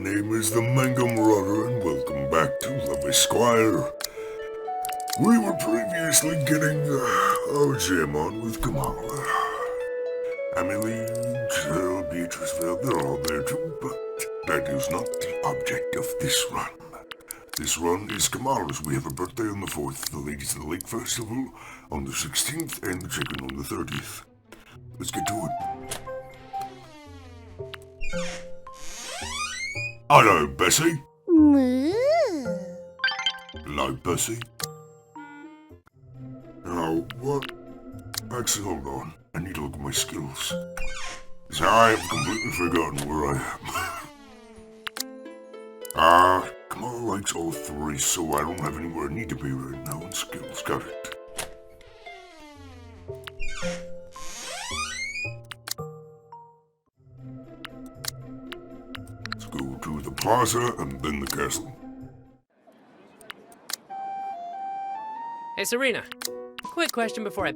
name is the MangoMaraudr, and welcome back to Love Esquire. We were previously getting our jam on with Kamala. Emily, Jill, Beatriceville, they're all there too, but that is not the object of this run. This run is Kamala's. We have a birthday on the 4th, the Ladies of the Lake Festival on the 16th, and the chicken on the 30th. Let's get to it. Hello, Bessie. Moo. Hello, Bessie. Now, what? Actually, hold on. I need to look at my skills. So I have completely forgotten where I am. Kamala likes all three, so I don't have anywhere I need to be right now in skills. Got it. Let's go to the plaza and then the castle. Hey, Serena. Quick question before I...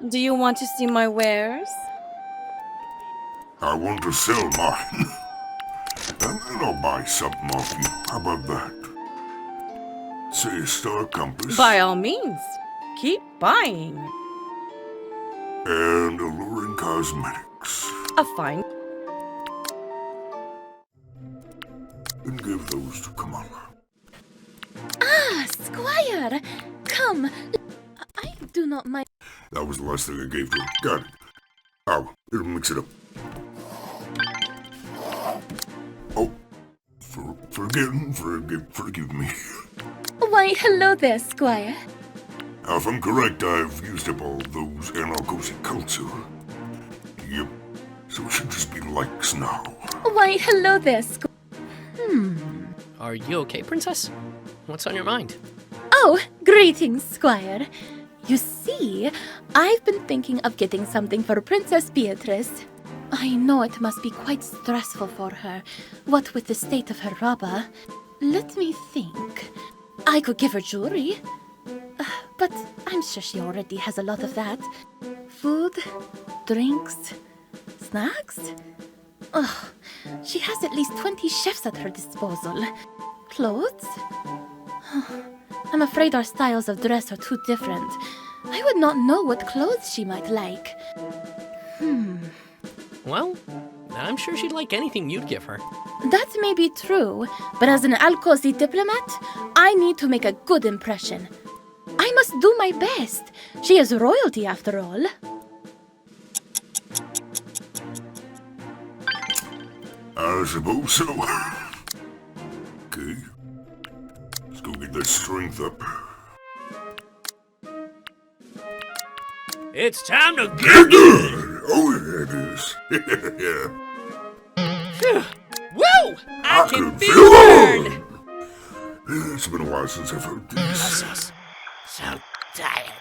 Do you want to see my wares? I want to sell mine. And then I'll buy something off you. How about that? Say a star compass. By all means, keep buying. And alluring cosmetics. A fine. And give those to Kamala. Ah, Squire! Come! I do not mind. That was the last thing I gave to her. Got it. Oh, it'll mix it up. Oh, forgive me. Why, hello there, Squire. If I'm correct, I've used up all those anarchosi culture. Yep. So it should just be likes now. Why, hello there, Squire. Are you okay, Princess? What's on your mind? Oh, greetings, Squire. You see, I've been thinking of getting something for Princess Beatrice. I know it must be quite stressful for her, what with the state of her robber. Let me think. I could give her jewelry. But I'm sure she already has a lot of that. Food, drinks, snacks. Oh, she has at least 20 chefs at her disposal. Clothes? I'm afraid our styles of dress are too different. I would not know what clothes she might like. Well, I'm sure she'd like anything you'd give her. That may be true, but as an Alcosi diplomat, I need to make a good impression. I must do my best. She is royalty after all. I suppose so. Okay. Let's go get that strength up. It's time to Get good! Oh, yeah, it is. Yeah. Woo! I can feel it! it! It's been a while since I've heard these. So tired.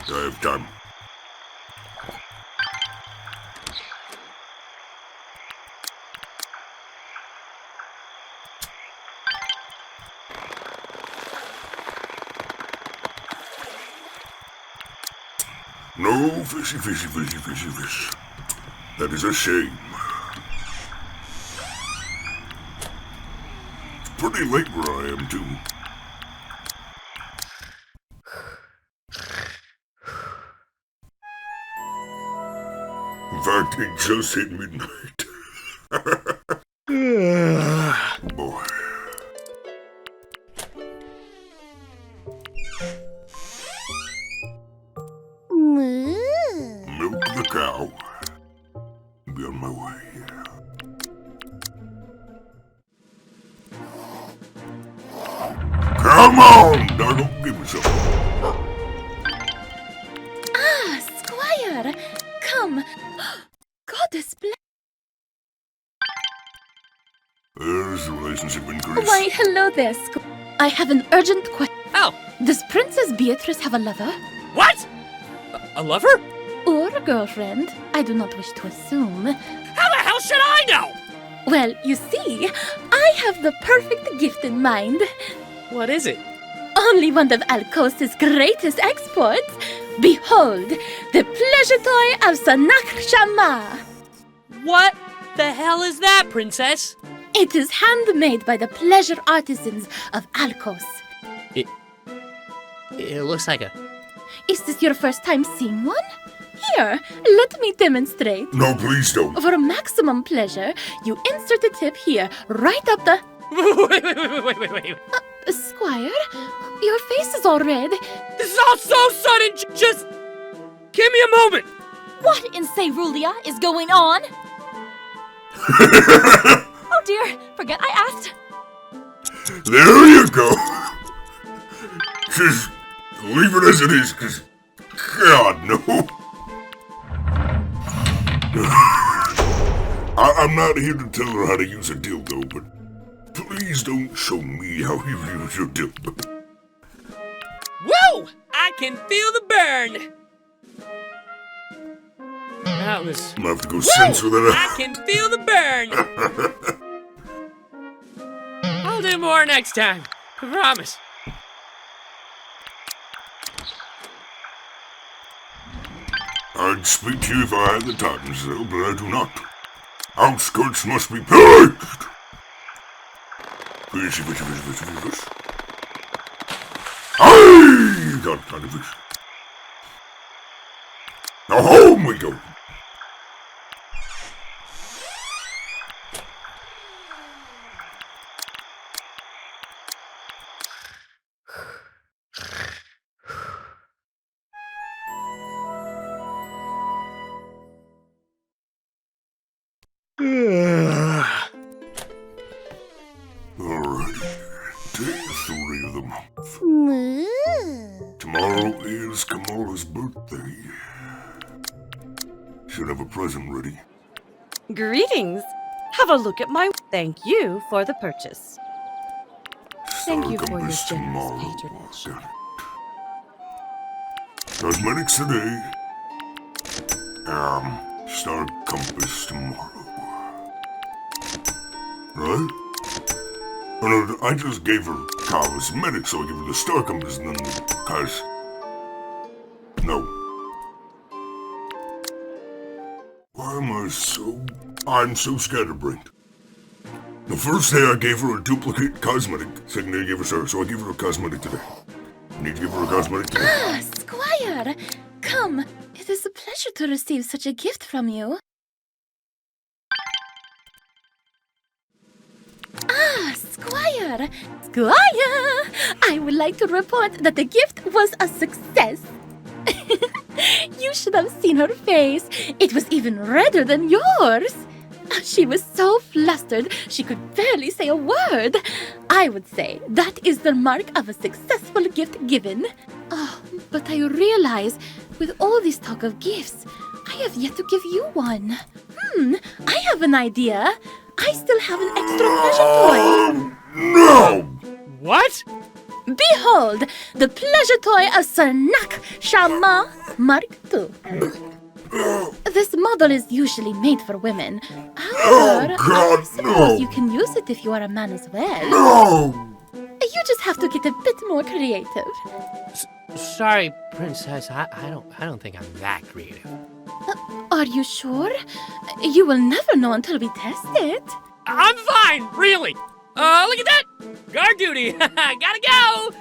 I have time. No fishy, fishy, fishy, fishy, fish. That is a shame. It's pretty late where I am, too. In fact, it just hit midnight. Boy. Moo. Milk the cow. Be on my way. Come on! Now don't give me something. Ah, Squire! Come! Goddess bless. There's the relationship increase. Why, hello there, Squire. I have an urgent question. Oh, Does Princess Beatrice have a lover? what? A lover? Or a girlfriend? I do not wish to assume. How the hell should I know? Well, you see, I have the perfect gift in mind. What is it? only one of Alcos's greatest exploits. Behold, the pleasure toy of Sanak Shama. What the hell is that, Princess? It is handmade by the pleasure artisans of Alcos. It looks like a... Is this your first time seeing one? Here, let me demonstrate. No, please don't. For maximum pleasure, you insert the tip here, right up the... Wait. Squire, your face is all red. This is all so sudden. Just give me a moment. What in Cerulia is going on? Oh dear, forget I asked. There you go. Just leave it as it is, because God, no. I'm not here to tell her how to use a dildo, but please don't show me how you use your dildo. Woo! I can feel the burn. That was... I'm gonna have to go censor that I out. can feel the burn. I'll do more next time. I promise. I'd speak to you if I had the time, Zell, but I do not. Outskirts must be pillaged! Fishy. Aye! Got kind of fish. Now home we go! Alrighty, day 3 of the month. Tomorrow is Kamala's birthday. Should have a present ready. Greetings. Have a look at my... Thank you for the purchase. Thank you for your Compass generous patronage. Got it. Cosmetics today. Star compass tomorrow. Right? Oh no, I just gave her cosmetics, so I give her the star compass and then the No. Why am I so... I'm so scatterbrained. The first day I gave her a duplicate cosmetic. Second day I gave her star, so I gave her a cosmetic today. I need to give her a cosmetic today. Ah, Squire! Come, it is a pleasure to receive such a gift from you. Ah, Squire! Squire! I would like to report that the gift was a success. You should have seen her face. It was even redder than yours. She was so flustered she could barely say a word. I would say that is the mark of a successful gift given. Oh, but I realize, with all this talk of gifts, I have yet to give you one. I have an idea. I still have an extra pleasure toy. No! What? Behold, the pleasure toy of Sanak Shama Mark II. This model is usually made for women. However, God, I suppose no. you can use it if you are a man as well. No! You just have to get a bit more creative. Sorry, Princess. I don't think I'm that creative. Are you sure? You will never know until we test it. I'm fine, really. Look at that. Guard duty. Gotta go.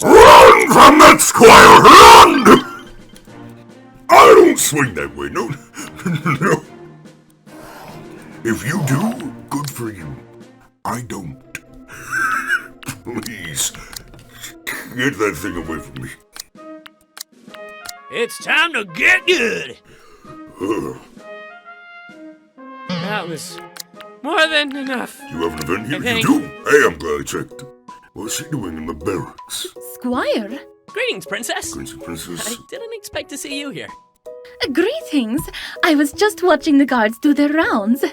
Run from that squire! Run! I don't swing that way, no. No. If you do, good for you. I don't. Please, get that thing away from me. It's time to get good. Ugh. That was more than enough. You have an event here? I You think- do? Hey, I'm glad I checked. What's she doing in the barracks? Squire? Greetings, Princess. Princess. I didn't expect to see you here. Greetings. I was just watching the guards do their rounds.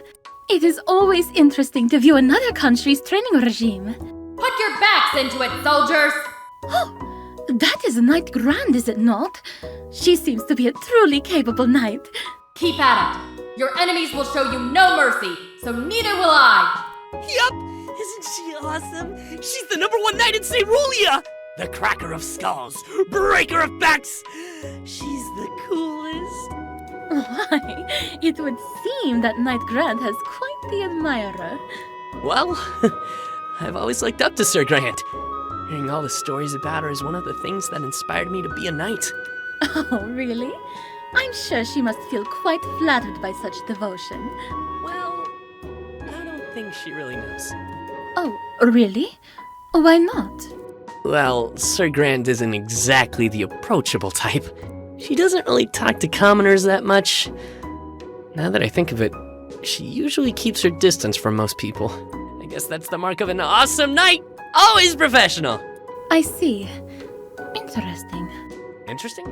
It is always interesting to view another country's training regime. Put your backs into it, soldiers! Oh, that is Knight Grand, is it not? She seems to be a truly capable knight. Keep at it. Your enemies will show you no mercy, so neither will I. Yup. Isn't she awesome? She's the #1 knight in Cerulean! The cracker of skulls, breaker of backs! She's the coolest. Why, it would seem that Knight Grant has quite the admirer. Well, I've always looked up to Sir Grant. Hearing all the stories about her is one of the things that inspired me to be a knight. Oh, really? I'm sure she must feel quite flattered by such devotion. Well, I don't think she really knows. Oh, really? Why not? Well, Sir Grant isn't exactly the approachable type. She doesn't really talk to commoners that much. Now that I think of it, she usually keeps her distance from most people. I guess that's the mark of an awesome knight! Always professional! I see. Interesting. Interesting?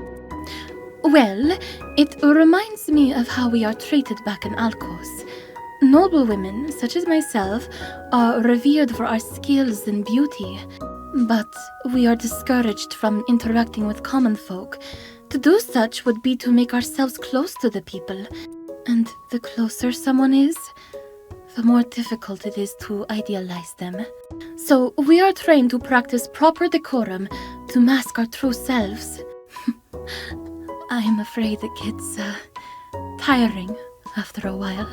Well, it reminds me of how we are treated back in Alcos. Noble women, such as myself, are revered for our skills and beauty, but we are discouraged from interacting with common folk. To do such would be to make ourselves close to the people, and the closer someone is, the more difficult it is to idealize them. So we are trained to practice proper decorum to mask our true selves. I am afraid it gets tiring after a while.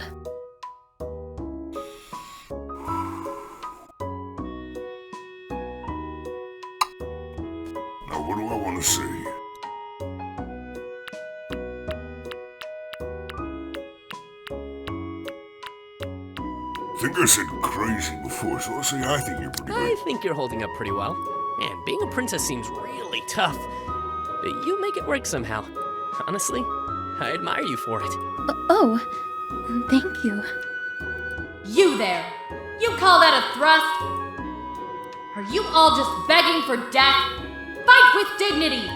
Now what do I want to say? I think I said crazy before, so I'll say I think you're pretty I good. think you're holding up pretty well. Man, being a princess seems really tough. But you make it work somehow. Honestly, I admire you for it. Oh, thank you. You there! You call that a thrust? Are you all just begging for death? Fight with dignity!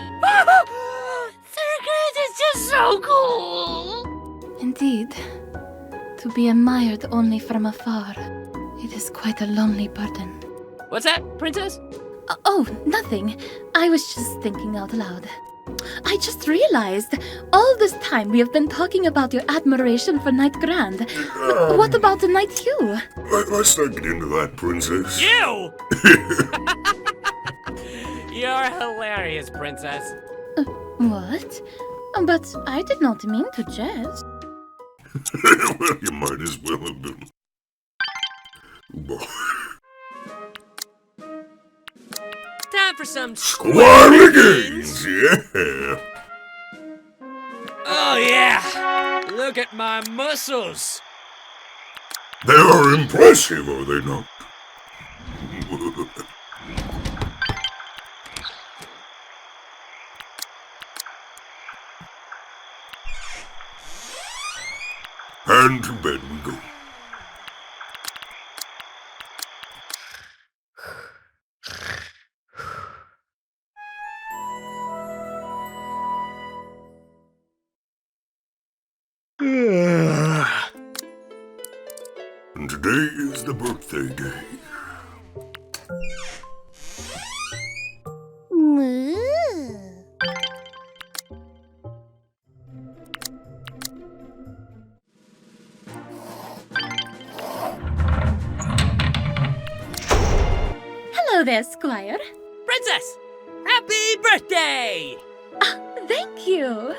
Sir Grant is just so cool! Indeed. To be admired only from afar, it is quite a lonely burden. What's that, princess? Oh, nothing. I was just thinking out loud. I just realized, all this time we have been talking about your admiration for Knight Grand. What about the Knight Hugh? Let's not get into that, princess. You! You're hilarious, princess. What? But I did not mean to jest. Well, you might as well have been. Boy. Time for some Squire games, yeah. Oh yeah! Look at my muscles! They are impressive, are they not? And to bed we go. And today is the birthday day. Hello there, Squire. Princess! Happy birthday! Thank you.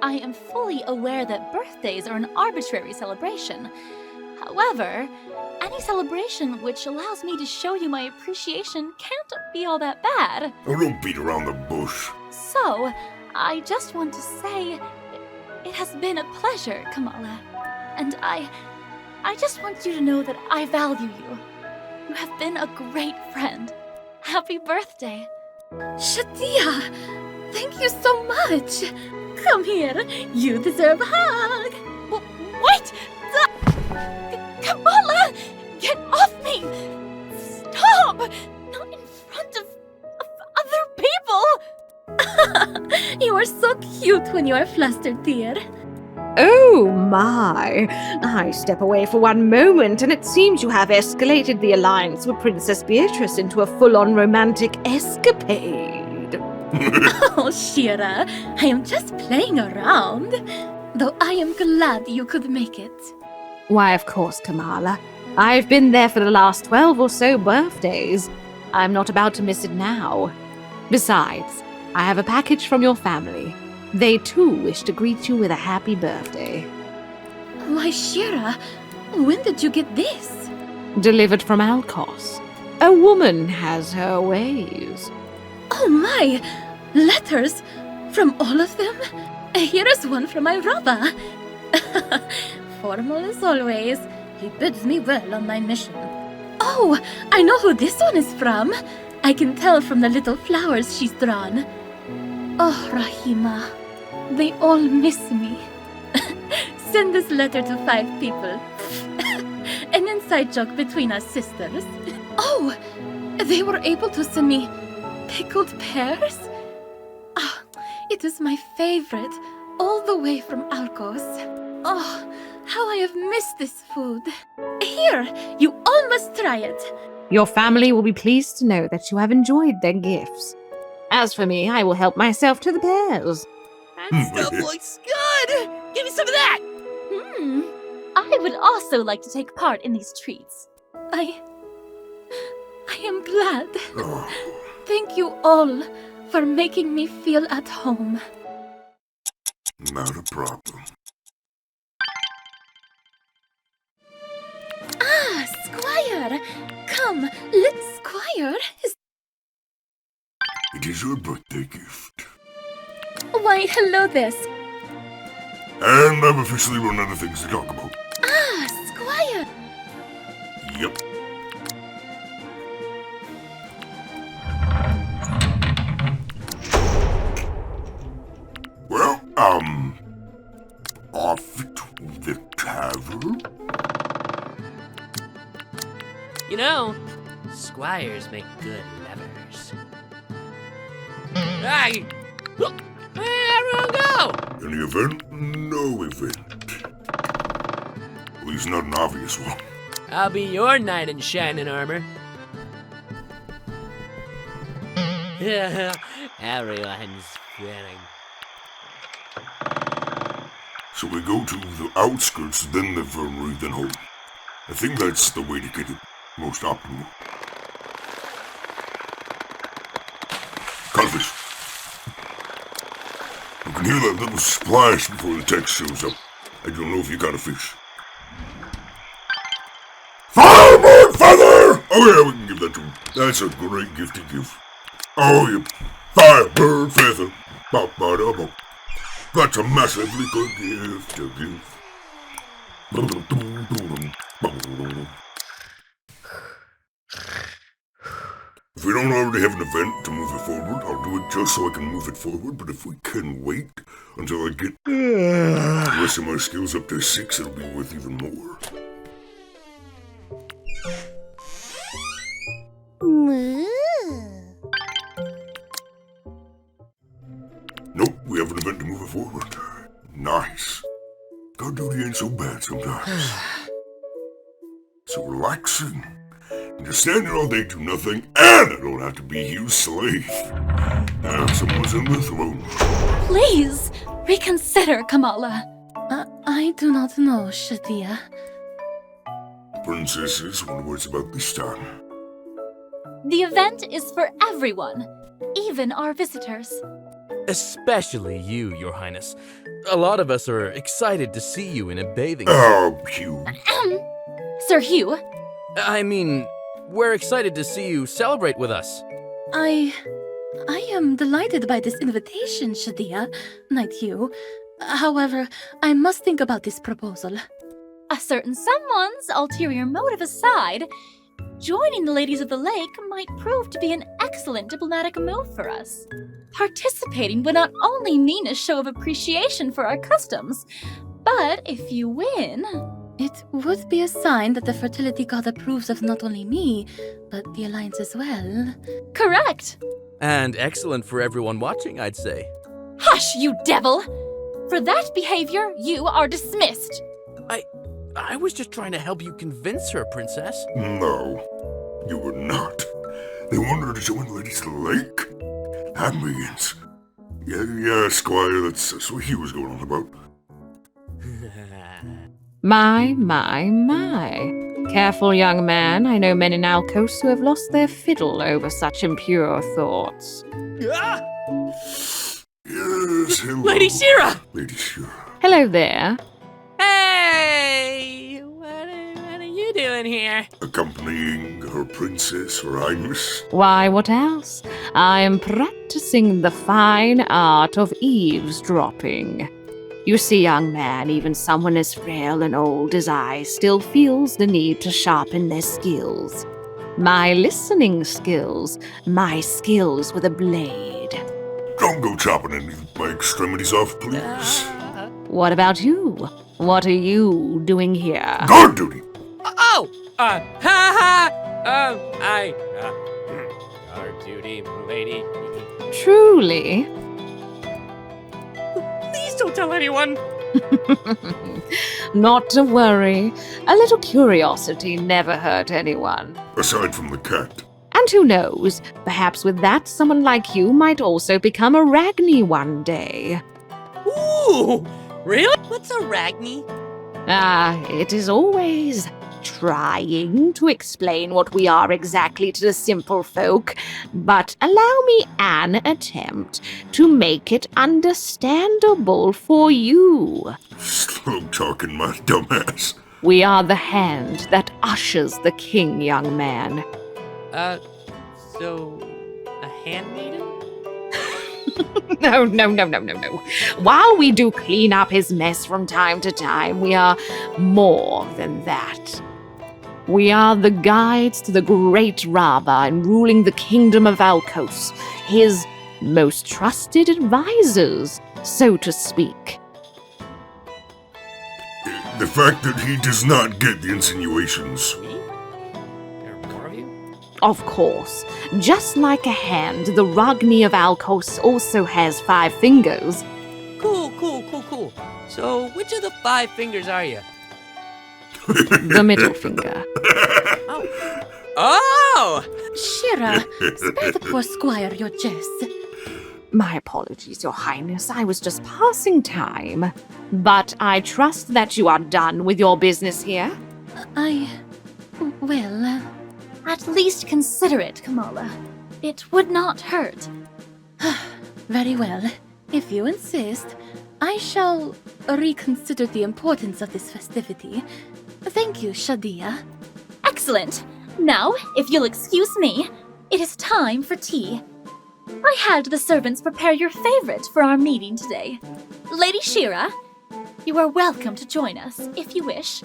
I am fully aware that birthdays are an arbitrary celebration. However, any celebration which allows me to show you my appreciation can't be all that bad. Oh, don't beat around the bush. So, I just want to say, it has been a pleasure, Kamala. And I just want you to know that I value you. You have been a great friend. Happy birthday. Shadia! Thank you so much! Come here, you deserve a hug! Wait! Kamala! Get off me! Stop! Not in front of other people! You are so cute when you are flustered, dear. Oh my! I step away for one moment, and it seems you have escalated the alliance with Princess Beatrice into a full-on romantic escapade. Oh, Shira, I am just playing around. Though I am glad you could make it. Why, of course, Kamala. I've been there for the last 12 or so birthdays. I'm not about to miss it now. Besides, I have a package from your family. They too wish to greet you with a happy birthday. Why, Shira, when did you get this? Delivered from Alcos. A woman has her ways. Oh my! Letters? From all of them? Here is one from my Rava. Formal as always. He bids me well on my mission. Oh, I know who this one is from. I can tell from the little flowers she's drawn. Oh, Rahima. They all miss me. Send this letter to 5 people. An inside joke between us sisters. Oh, they were able to send me pickled pears? Ah, it is my favorite, all the way from Alcos. Oh, how I have missed this food. Here, you all must try it. Your family will be pleased to know that you have enjoyed their gifts. As for me, I will help myself to the pears. That stuff looks good! Give me some of that! I would also like to take part in these treats. I am glad. Thank you all for making me feel at home. Not a problem. Ah, Squire! Come, let Squire. It is your birthday gift. Why, hello there, And I've officially run out of things to talk about. Ah, Squire! Yep. Well, off to the tavern. You know, squires make good levers. Hey! Where'd everyone go? Any event? No event. At least not an obvious one. I'll be your knight in shining armor. Everyone's grinning. So we go to the outskirts, then the infirmary, then home. I think that's the way to get it most optimal. Cuttlefish. You can hear that little splash before the text shows up. I don't know if you got a fish. Fireboard feather! Oh yeah, we can give that to him. That's a great gift to give. Oh yeah, firebird feather. Ba-ba-da-ba. That's a massively good gift to give. If we don't already have an event to move it forward, I'll do it just so I can move it forward, but if we can wait until I get the rest of my skills up to 6, it'll be worth even more. Nope, we have an event to move it forward. Nice. Guard duty ain't so bad sometimes. So relaxing. And just stand there all day, do nothing, and I don't have to be Hugh's slave. Now someone's in the throne. Please, reconsider, Kamala. I do not know, Shadia. Princesses, wonder what it's about this time. The event is for everyone, even our visitors. Especially you, Your Highness. A lot of us are excited to see you in a bathing suit. Oh, Hugh. Sir Hugh, I mean, we're excited to see you celebrate with us. I am delighted by this invitation, Shadia, Knight Hugh. However, I must think about this proposal. A certain someone's ulterior motive aside, joining the Ladies of the Lake might prove to be an excellent diplomatic move for us. Participating would not only mean a show of appreciation for our customs, but if you win, it would be a sign that the fertility god approves of not only me, but the alliance as well. Correct! And excellent for everyone watching, I'd say. Hush, you devil! For that behavior, you are dismissed. I was just trying to help you convince her, Princess. No, you were not. They want her to join the Ladies of the Lake? That means... Yeah, Squire, that's what he was going on about. My. careful, young man. I know men in Alcos who have lost their fiddle over such impure thoughts. Ah! Yes, hello. Lady Shira! Lady Shira. Hello there. Hey! What are you doing here? Accompanying her princess, her highness. Why, what else? I am practicing the fine art of eavesdropping. You see, young man, even someone as frail and old as I still feels the need to sharpen their skills. My listening skills, my skills with a blade. Don't go chopping any of my extremities off, please. What about you? What are you doing here? Guard duty! Guard duty, lady. Truly? Please don't tell anyone. Not to worry. A little curiosity never hurt anyone. Aside from the cat. And who knows, perhaps with that, someone like you might also become a Ragni one day. Ooh! Really? What's a Ragni? It is always trying to explain what we are exactly to the simple folk, but allow me an attempt to make it understandable for you. Slow talking, my dumbass. We are the hand that ushers the king, young man. So a handmaiden? No. While we do clean up his mess from time to time, we are more than that. We are the guides to the great Raba in ruling the kingdom of Alcos, his most trusted advisors, so to speak. The fact that he does not get the insinuations. Me? There are more of you? Of course, just like a hand, the Ragni of Alcos also has 5 fingers. Cool. So, which of the 5 fingers are you? The middle finger. Oh! Shira, spare the poor squire your jest. My apologies, Your Highness. I was just passing time. But I trust that you are done with your business here. Well, at least consider it, Kamala. It would not hurt. Very well. If you insist, I shall reconsider the importance of this festivity. Thank you, Shadia. Excellent. Now, if you'll excuse me, it is time for tea. I had the servants prepare your favorite for our meeting today. Lady Shira, you are welcome to join us, if you wish.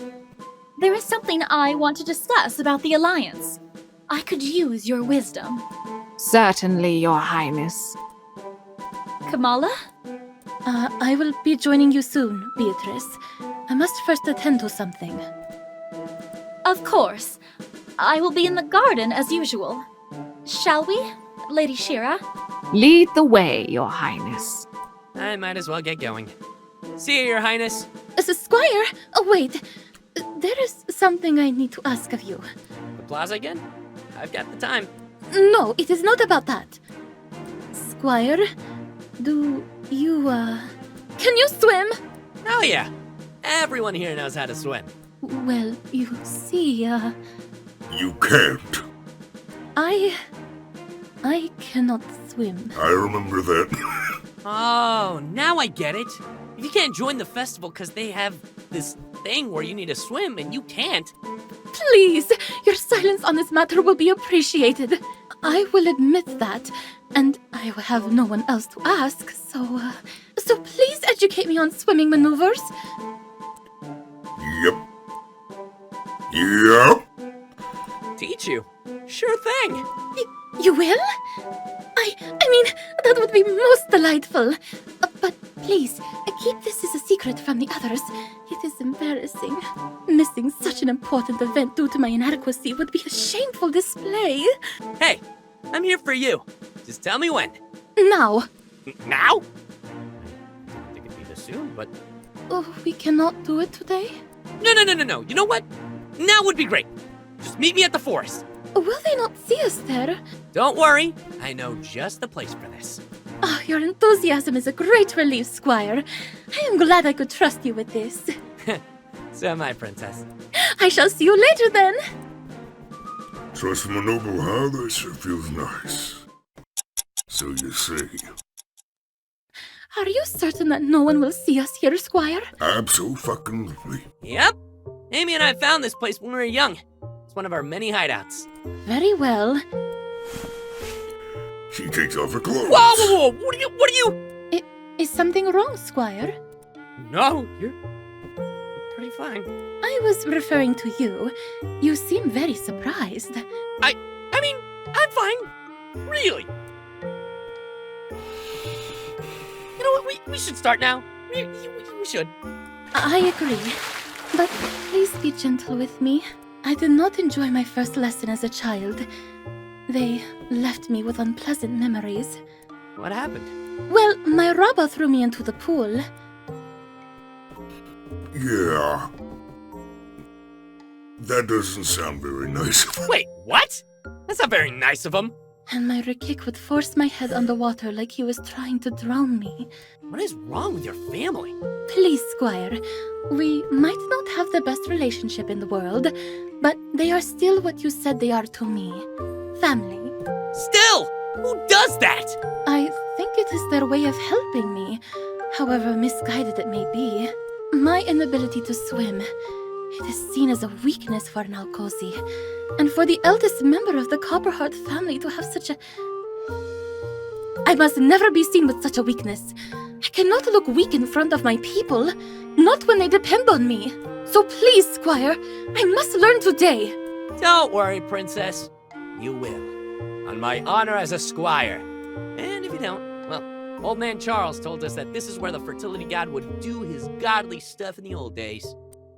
There is something I want to discuss about the Alliance. I could use your wisdom. Certainly, Your Highness. Kamala? I will be joining you soon, Beatrice. I must first attend to something. Of course. I will be in the garden as usual. Shall we, Lady Shira? Lead the way, Your Highness. I might as well get going. See you, Your Highness. Squire! Oh, wait. There is something I need to ask of you. The plaza again? I've got the time. No, it is not about that. Squire, do you, Can you swim? Oh yeah. Everyone here knows how to swim. Well, you see, You can't. I cannot swim. I remember that. Oh, now I get it. If you can't join the festival because they have this thing where you need to swim and you can't. Please, your silence on this matter will be appreciated. I will admit that, and I will have no one else to ask, so please educate me on swimming maneuvers. Yep. Teach you? Sure thing. You will? I mean, that would be most delightful. But please, keep this as a secret from the others. It is embarrassing. Missing such an important event due to my inadequacy would be a shameful display. Hey, I'm here for you. Just tell me when. Now. Now? I think it'd be this soon, but... Oh, we cannot do it today? No. You know what? Now would be great. Just meet me at the forest. Will they not see us there? Don't worry. I know just the place for this. Oh, your enthusiasm is a great relief, Squire. I am glad I could trust you with this. So am I, Princess. I shall see you later then. Trust my noble, huh? That sure feels nice. So you say. Are you certain that no one will see us here, Squire? Abso-fucking-lutely. Yep. Amy and I found this place when we were young. It's one of our many hideouts. Very well. She takes off her clothes. Whoa! What are you? Is something wrong, Squire? No, you're pretty fine. I was referring to you. You seem very surprised. I mean, I'm fine. Really. You know what? We should start now. We should. I agree. But please be gentle with me. I did not enjoy my first lesson as a child. They left me with unpleasant memories. What happened? Well, my robber threw me into the pool. Yeah. That doesn't sound very nice. Wait, what? That's not very nice of him. And my Rikik would force my head underwater like he was trying to drown me. What is wrong with your family? Please, Squire. We might not have the best relationship in the world, but they are still what you said they are to me. Family. Still, who does that? I think it is their way of helping me, however misguided it may be. My inability to swim. It is seen as a weakness for an Alcosi, and for the eldest member of the Copperheart family to have such a... I must never be seen with such a weakness. I cannot look weak in front of my people, not when they depend on me. So please, Squire, I must learn today. Don't worry, Princess. You will. On my honor as a squire. And if you don't, well, old man Charles told us that this is where the fertility god would do his godly stuff in the old days.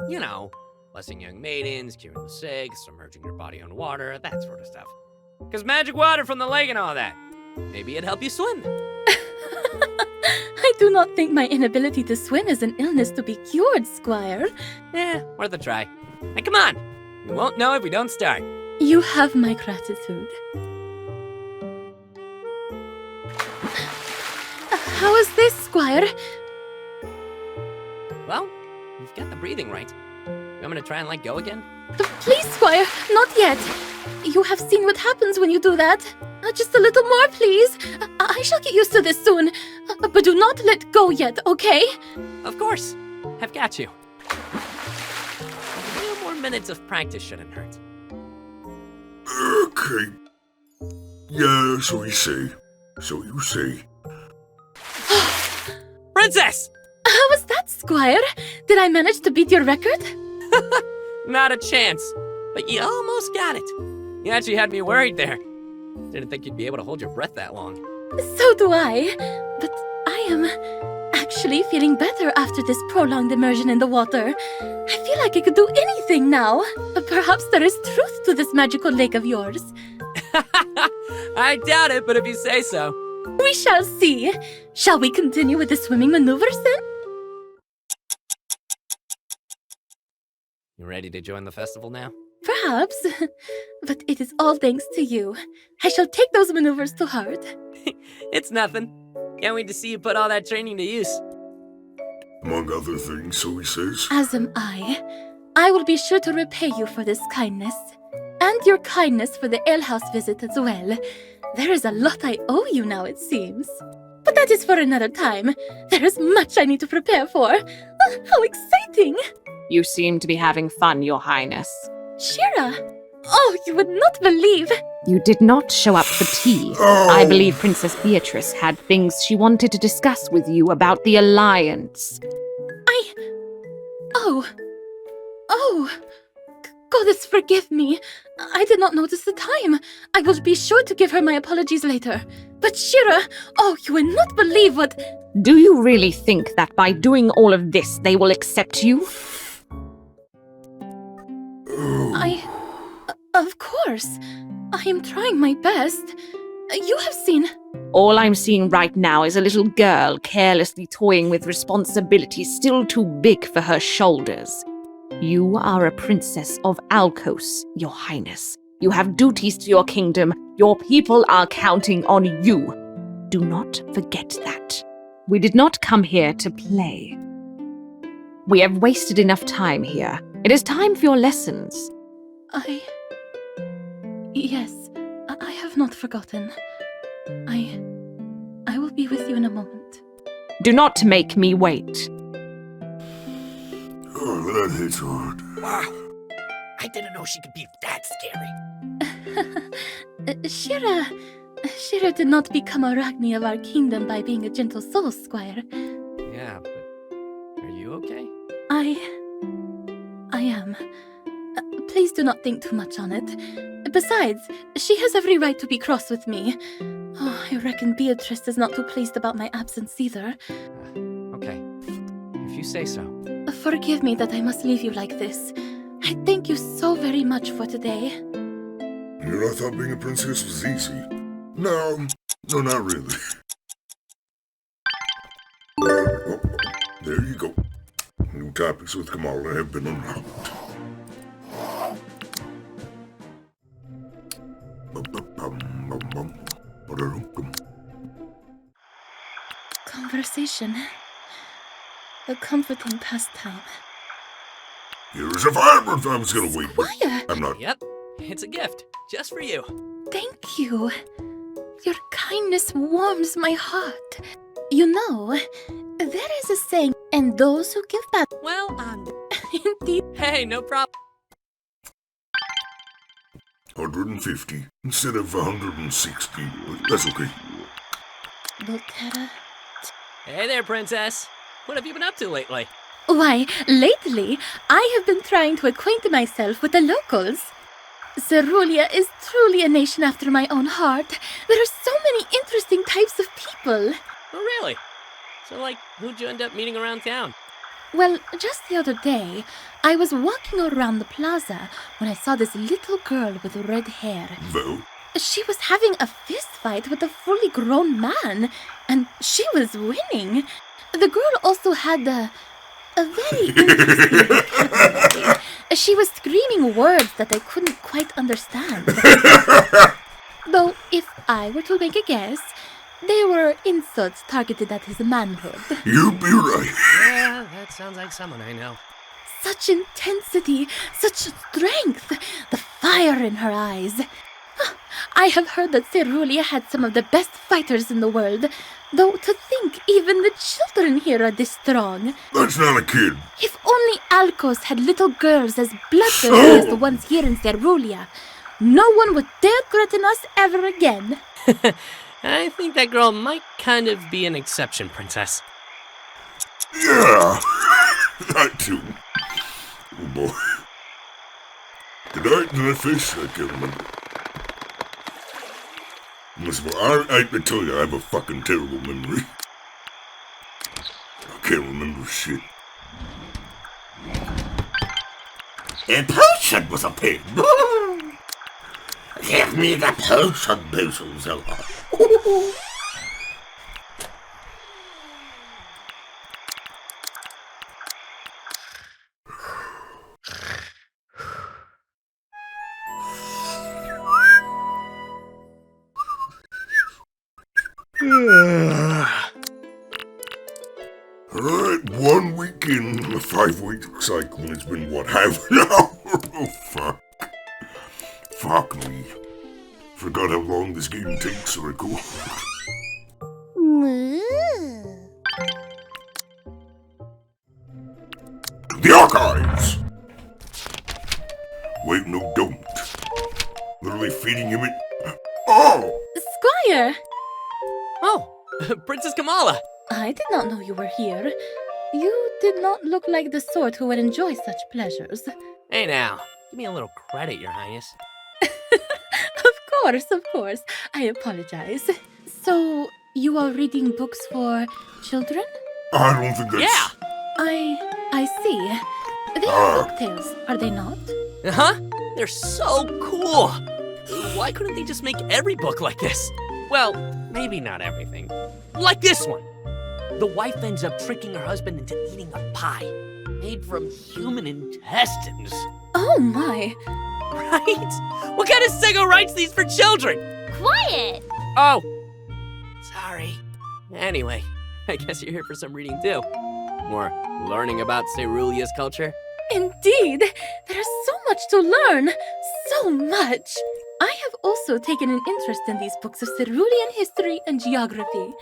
You know, blessing young maidens, curing the sick, submerging your body in water, that sort of stuff. 'Cause magic water from the lake and all that. Maybe it'd help you swim. I do not think my inability to swim is an illness to be cured, Squire. Worth a try. Now come on. We won't know if we don't start. You have my gratitude. How is this, Squire? Well, you've got the breathing right. You want me to try and let go again? Please, Squire, not yet. You have seen what happens when you do that. Just a little more, please. I shall get used to this soon. But do not let go yet, okay? Of course. I've got you. A few more minutes of practice shouldn't hurt. Okay. Yeah, so you say. So you say. Princess! How was that, Squire? Did I manage to beat your record? Not a chance. But you almost got it. You actually had me worried there. Didn't think you'd be able to hold your breath that long. So do I. But I am actually feeling better after this prolonged immersion in the water. I feel like I could do anything now. Perhaps there is truth to this magical lake of yours. I doubt it, but if you say so. We shall see. Shall we continue with the swimming maneuvers then? You ready to join the festival now? Perhaps. But it is all thanks to you. I shall take those maneuvers to heart. It's nothing. Can't wait to see you put all that training to use. Among other things, so he says. As am I. I will be sure to repay you for this kindness. And your kindness for the alehouse visit as well. There is a lot I owe you now, it seems. But that is for another time. There is much I need to prepare for. How exciting! You seem to be having fun, Your Highness. Shira! Oh, you would not believe! You did not show up for tea. Oh. I believe Princess Beatrice had things she wanted to discuss with you about the alliance. Oh! Goddess, forgive me. I did not notice the time. I will be sure to give her my apologies later. But Shira, oh, you would not believe what... Do you really think that by doing all of this they will accept you? Of course. I am trying my best. You have seen... All I'm seeing right now is a little girl carelessly toying with responsibilities still too big for her shoulders. You are a princess of Alcos, Your Highness. You have duties to your kingdom. Your people are counting on you. Do not forget that. We did not come here to play. We have wasted enough time here. It is time for your lessons. Yes, I have not forgotten. I will be with you in a moment. Do not make me wait. Oh, that hits hard. Wow. I didn't know she could be that scary. Shira did not become a Ragni of our kingdom by being a gentle soul, Squire. Yeah, but are you okay? I am. Please do not think too much on it. Besides, she has every right to be cross with me. Oh, I reckon Beatrice is not too pleased about my absence either. Okay. If you say so. Forgive me that I must leave you like this. I thank you so very much for today. Here I thought being a princess was easy. No, not really. Oh, there you go. New topics with Kamala have been unlocked. Conversation. A comforting pastime. Here is a firebird. I was gonna wait. Squire! I'm not. Yep. It's a gift. Just for you. Thank you. Your kindness warms my heart. You know, there is a saying, and those who give back. Well, Indeed. hey, no problem. 150 instead of 160. That's okay. Volterra. Hey there, princess. What have you been up to lately? Why, lately, I have been trying to acquaint myself with the locals. Cerulia is truly a nation after my own heart. There are so many interesting types of people. Oh, really? So, like, who'd you end up meeting around town? Well, just the other day, I was walking around the plaza when I saw this little girl with red hair. Well, She was having a fist fight with a fully grown man, and she was winning. The girl also had a very interesting vocabulary. She was screaming words that I couldn't quite understand. Though, if I were to make a guess, they were insults targeted at his manhood. you'd be right. Yeah, that sounds like someone I know. Such intensity, such strength, the fire in her eyes. I have heard that Cerulia had some of the best fighters in the world, though to think even the children here are this strong. That's not a kid. If only Alcos had little girls as bloodthirsty as the ones here in Cerulia, no one would dare threaten us ever again. I think that girl might kind of be an exception, princess. Yeah, that too. Oh boy. Did I fish? I can't remember. I tell you, I have a fucking terrible memory. I can't remember shit. A potion was a pig. Give me the potion, Boozlezilla. Alright, 1 week in a 5-week cycle, and it's been what, half an hour? Oh, fuck. Fuck me. Forgot how long this game takes to record. The archives! Wait, no, don't. Literally feeding him it. Oh! Squire! Oh, Princess Kamala! I did not know you were here. You did not look like the sort who would enjoy such pleasures. Hey now, give me a little credit, Your Highness. Of course. I apologize. So, you are reading books for children? I don't think that's... Yeah! I see. They are folktales, are they not? Huh? They're so cool! Why couldn't they just make every book like this? Well, maybe not everything. Like this one! The wife ends up tricking her husband into eating a pie made from human intestines. Oh my! Right? What kind of sicko writes these for children? Quiet! Oh, sorry. Anyway, I guess you're here for some reading too. More learning about Cerulia's culture. Indeed, there is so much to learn. So much. I have also taken an interest in these books of Cerulean history and geography.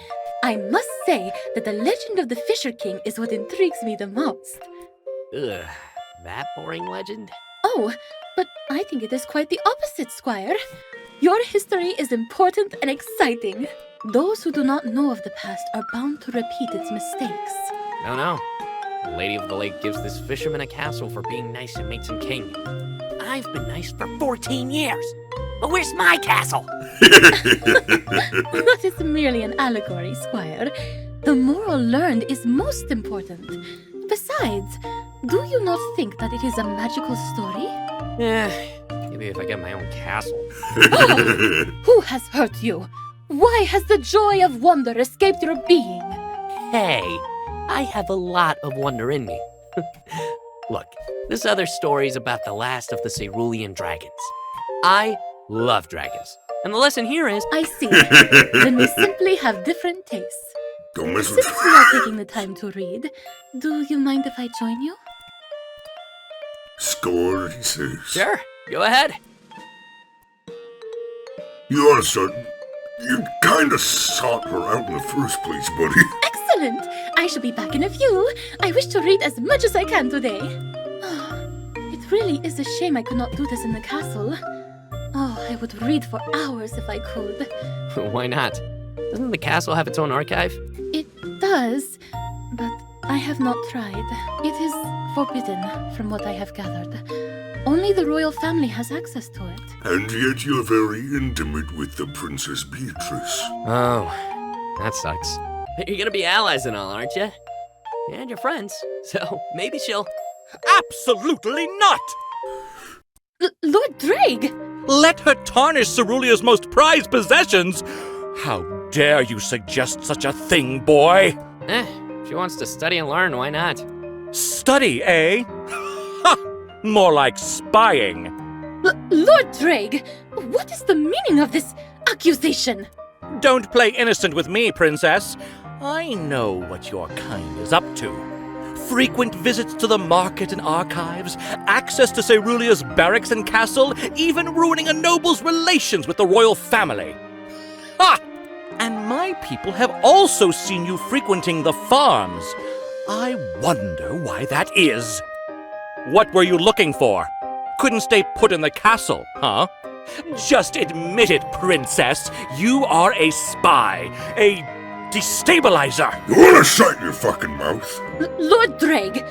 I must say that the legend of the Fisher King is what intrigues me the most. Ugh, that boring legend? Oh, but I think it is quite the opposite, Squire. Your history is important and exciting. Those who do not know of the past are bound to repeat its mistakes. No. The Lady of the Lake gives this fisherman a castle for being nice and makes him king. I've been nice for 14 years. But where's my castle? That is merely an allegory, Squire. The moral learned is most important. Besides, do you not think that it is a magical story? Maybe if I get my own castle. Who has hurt you? Why has the joy of wonder escaped your being? Hey, I have a lot of wonder in me. Look, this other story is about the last of the Cerulean dragons. I love dragons. And the lesson here is... I see. Then we simply have different tastes. Don't mess with Since you are taking the time to read, do you mind if I join you? Score, he says. Sure, go ahead. You ought to start. You kinda sought her out in the first place, buddy. Excellent! I shall be back in a few. I wish to read as much as I can today. It really is a shame I could not do this in the castle. Oh, I would read for hours if I could. Why not? Doesn't the castle have its own archive? It does, but I have not tried. It is forbidden, from what I have gathered. Only the royal family has access to it. And yet you're very intimate with the Princess Beatrice. Oh, that sucks. You're gonna be allies and all, aren't you? And you're friends, so maybe she'll... Absolutely not! Lord Drake! Let her tarnish Cerulea's most prized possessions! How dare you suggest such a thing, boy? If she wants to study and learn, why not? Study, eh? Ha! More like spying. Lord Drake, what is the meaning of this accusation? Don't play innocent with me, Princess. I know what your kind is up to. Frequent visits to the market and archives, access to Cerulea's barracks and castle, even ruining a noble's relations with the royal family. Ha! And my people have also seen you frequenting the farms. I wonder why that is. What were you looking for? Couldn't stay put in the castle, huh? Just admit it, Princess. You are a spy, a destabilizer. You wanna shut your fucking mouth? Lord Drake,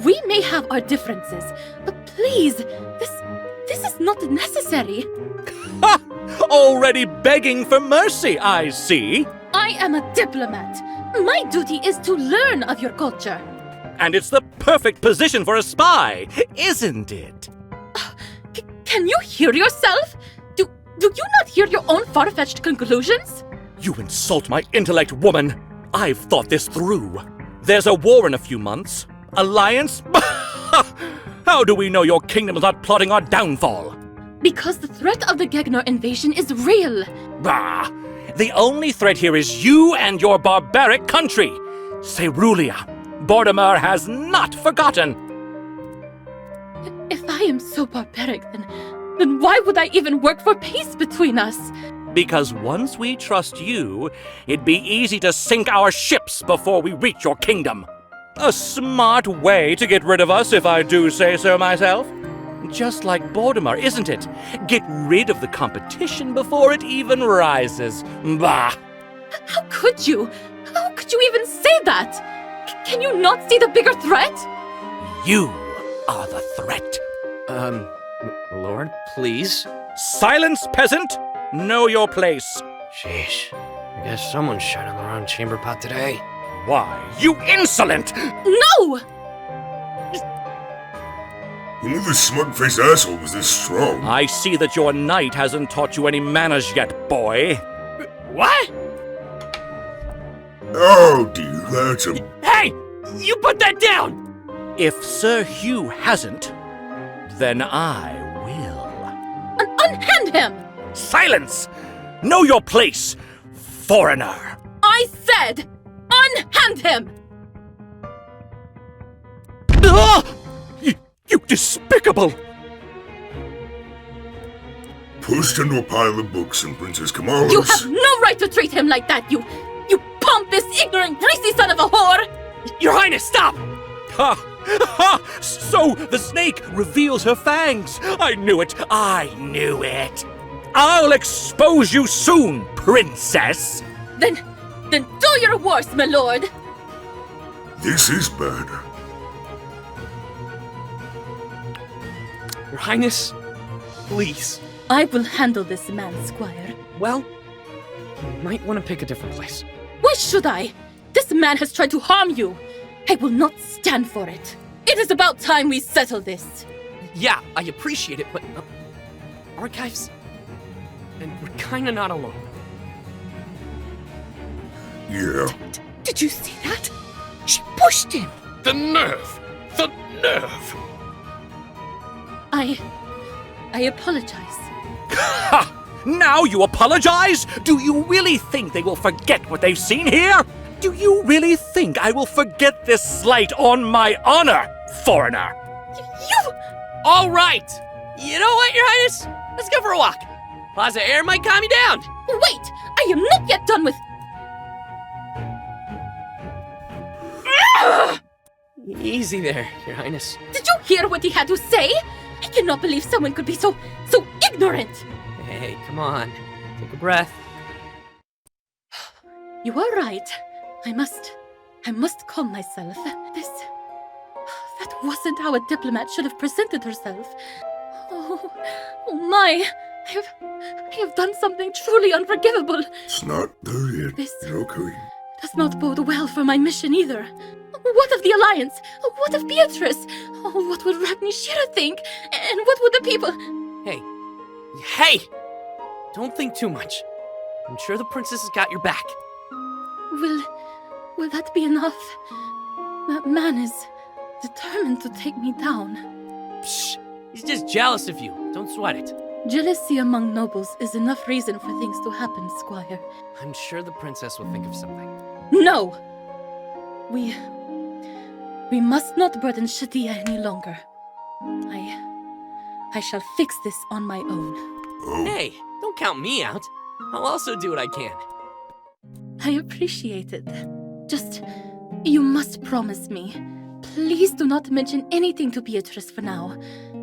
we may have our differences, but please, this is not necessary. Ha! Already begging for mercy, I see. I am a diplomat. My duty is to learn of your culture. And it's the perfect position for a spy, isn't it? Can you hear yourself? Do you not hear your own far-fetched conclusions? You insult my intellect, woman. I've thought this through. There's a war in a few months. Alliance? How do we know your kingdom is not plotting our downfall? Because the threat of the Gegner invasion is real. Bah! The only threat here is you and your barbaric country. Cerulea. Mortimer has not forgotten. If I am so barbaric, then why would I even work for peace between us? Because once we trust you, it'd be easy to sink our ships before we reach your kingdom. A smart way to get rid of us, if I do say so myself. Just like Mortimer, isn't it? Get rid of the competition before it even rises. Bah! How could you? How could you even say that? Can you not see the bigger threat? You are the threat. Lord, please? Silence, peasant! Know your place. Sheesh. I guess someone's shot in the wrong chamber pot today. Why, you insolent! No! Who knew this smug-faced asshole was this strong? I see that your knight hasn't taught you any manners yet, boy. What? Oh dear, that's a... Hey! You put that down! If Sir Hugh hasn't, then I will. Unhand him! Silence! Know your place, foreigner! I said, unhand him! Ah! You despicable! Pushed into a pile of books in Princess Kamala's... You have no right to treat him like that, you pompous, ignorant, greasy son of a whore! Your Highness, stop! Ha! Ha! So the snake reveals her fangs. I knew it. I knew it. I'll expose you soon, princess. Then do your worst, my lord! This is bad. Your Highness, please. I will handle this man, Squire. Well, you might want to pick a different place. Why should I? This man has tried to harm you. I will not stand for it. It is about time we settle this. Yeah, I appreciate it, but archives, and we're kinda not alone. Yeah. Did you see that? She pushed him. The nerve! The nerve! I apologize. Ha! Now you apologize? Do you really think they will forget what they've seen here? Do you really think I will forget this slight on my honor, foreigner? You! All right! You know what, Your Highness? Let's go for a walk. Plaza air might calm you down. Wait! I am not yet done with... Easy there, Your Highness. Did you hear what he had to say? I cannot believe someone could be so ignorant. Hey, come on. Take a breath. You are right. I must calm myself. That wasn't how a diplomat should have presented herself. Oh my! I have done something truly unforgivable. It's not there yet. This You're okay. does not bode well for my mission either. What of the Alliance? What of Beatrice? What would Ragni Shira think? And what would the people... Hey! Don't think too much. I'm sure the princess has got your back. Will that be enough? That man is determined to take me down. Psh! He's just jealous of you. Don't sweat it. Jealousy among nobles is enough reason for things to happen, Squire. I'm sure the princess will think of something. No! We must not burden Shadia any longer. I shall fix this on my own. Oh. Hey, don't count me out. I'll also do what I can. I appreciate it. Just, you must promise me. Please do not mention anything to Beatrice for now.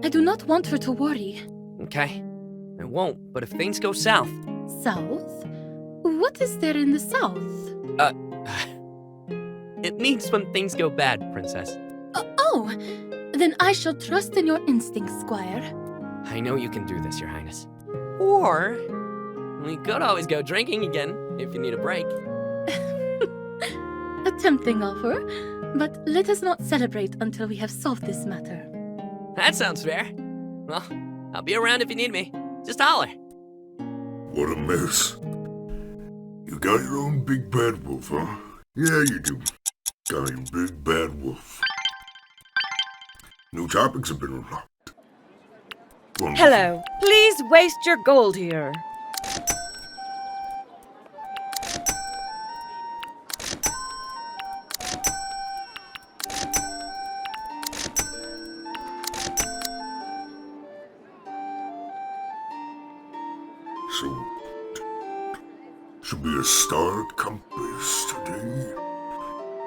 I do not want her to worry. Okay. I won't, but if things go south... South? What is there in the south? It means when things go bad, princess. Oh, then I shall trust in your instincts, Squire. I know you can do this, Your Highness. Or... we could always go drinking again, if you need a break. A tempting offer, but let us not celebrate until we have solved this matter. That sounds fair. Well, I'll be around if you need me. Just holler. What a mess. You got your own big bad wolf, huh? Yeah, you do. Got your big bad wolf. New topics have been unlocked. Wonderful. Hello. Please waste your gold here. So, should be a star compass today.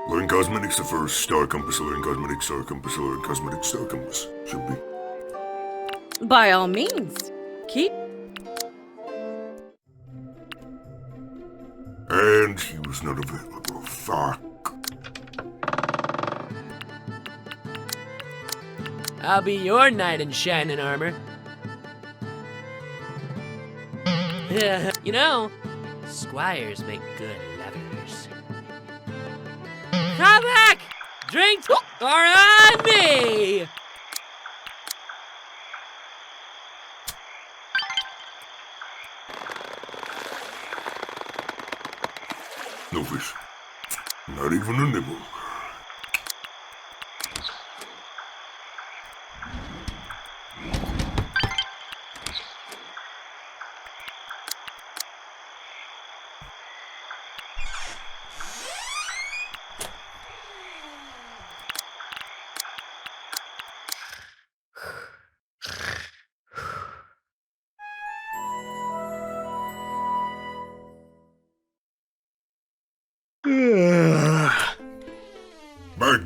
Learn cosmetics the first, star compass, learn cosmetics, star compass, learn cosmetics, star compass. Should be. By all means. Keep. And he was not available. Fuck. I'll be your knight in shining armor. You know, squires make good lovers. Come back! Drinks are on me! No fish. Not even a nibble.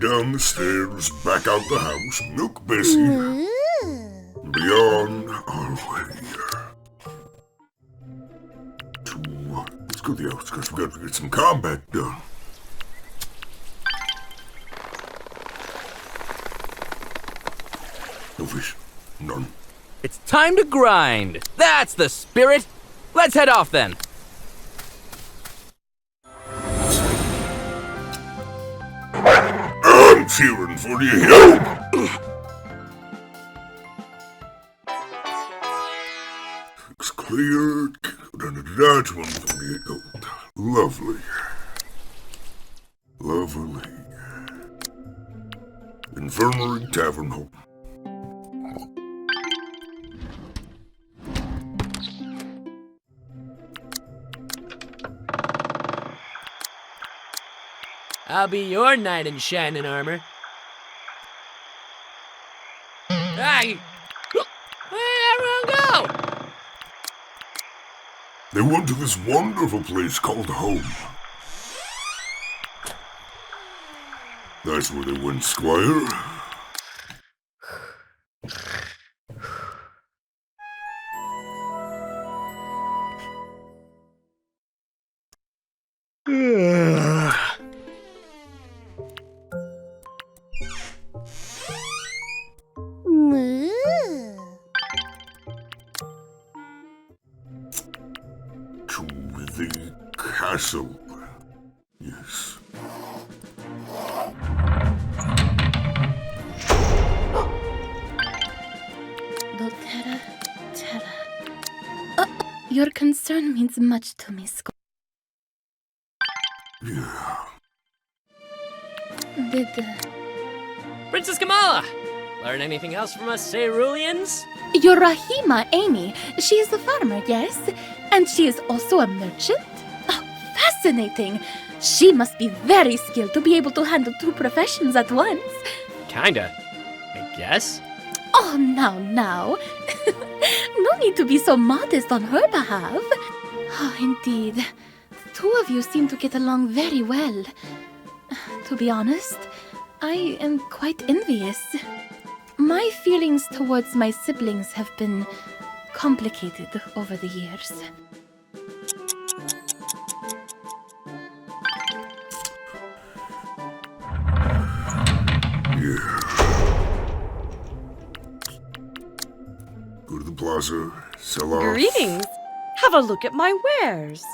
down the stairs, back out the house, milk Bessie, and beyond our way. Let's go to the outskirts. We got to get some combat done. No fish. None. It's time to grind. That's the spirit. Let's head off then. I'm cheering for you. Looks clear. That's 148 gold. Lovely. Lovely. Infirmary Tavern Home. I'll be your knight in shining armor. Hey! Where'd everyone go? They went to this wonderful place called home. That's where they went, Squire. To the castle. Yes. Your concern means much to me, Squire. Yeah. Princess Kamala! Learn anything else from us Ceruleans? Your Rahima, Amy. She is a farmer, yes? And she is also a merchant? Oh, fascinating. She must be very skilled to be able to handle two professions at once. Kinda, I guess. Oh, now. No need to be so modest on her behalf. Oh, indeed. The two of you seem to get along very well. To be honest, I am quite envious. My feelings towards my siblings have been complicated over the years. Yeah. Go to the plaza, sell off. Greetings. Have a look at my wares.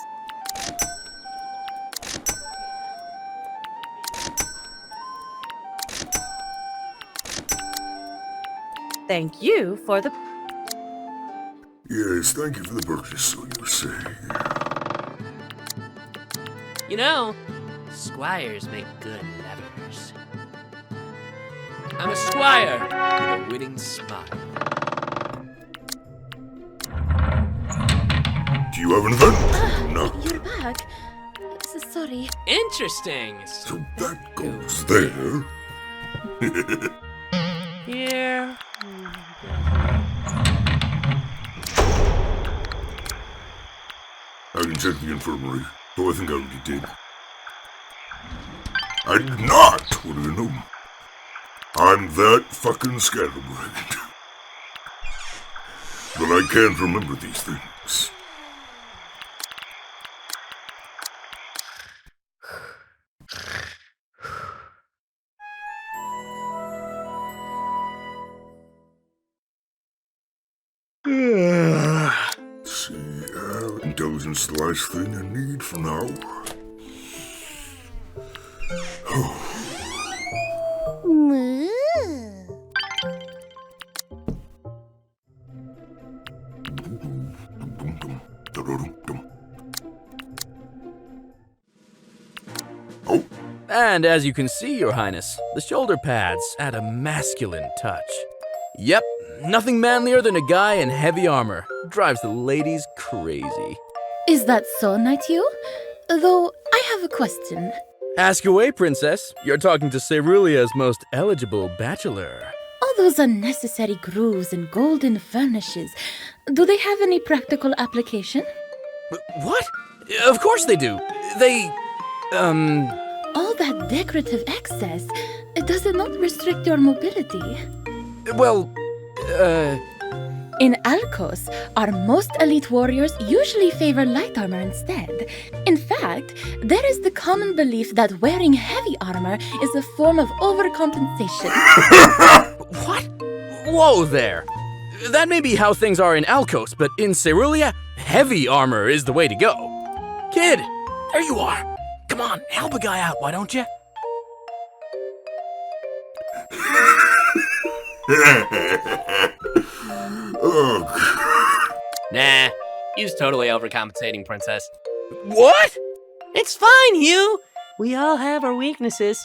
Thank you for the... Yes, thank you for the purchase, so you say. You know, squires make good lovers. I'm a squire with a winning smile. Do you have an event? No. You're back. Sorry. Interesting. So that goes there. Here. I can check the infirmary, though I think I already did. I did not! What do you know? I'm that fucking scatterbrained. But I can't remember these things. See, intelligence the last thing I need for now. Oh, And as you can see, Your Highness, the shoulder pads add a masculine touch. Yep, nothing manlier than a guy in heavy armor. Drives the ladies crazy. Is that so, Nightyu? Though, I have a question. Ask away, Princess. You're talking to Cerulea's most eligible bachelor. All those unnecessary grooves and golden furnishes, do they have any practical application? What? Of course they do. They, all that decorative excess, does it not restrict your mobility? Well, In Alcos, our most elite warriors usually favor light armor instead. In fact, there is the common belief that wearing heavy armor is a form of overcompensation. what? Whoa there. That may be how things are in Alcos, but in Cerulia, heavy armor is the way to go. Kid, there you are. Come on, help a guy out, why don't you? Oh, Nah, Hugh's totally overcompensating, Princess. What? It's fine, Hugh. We all have our weaknesses.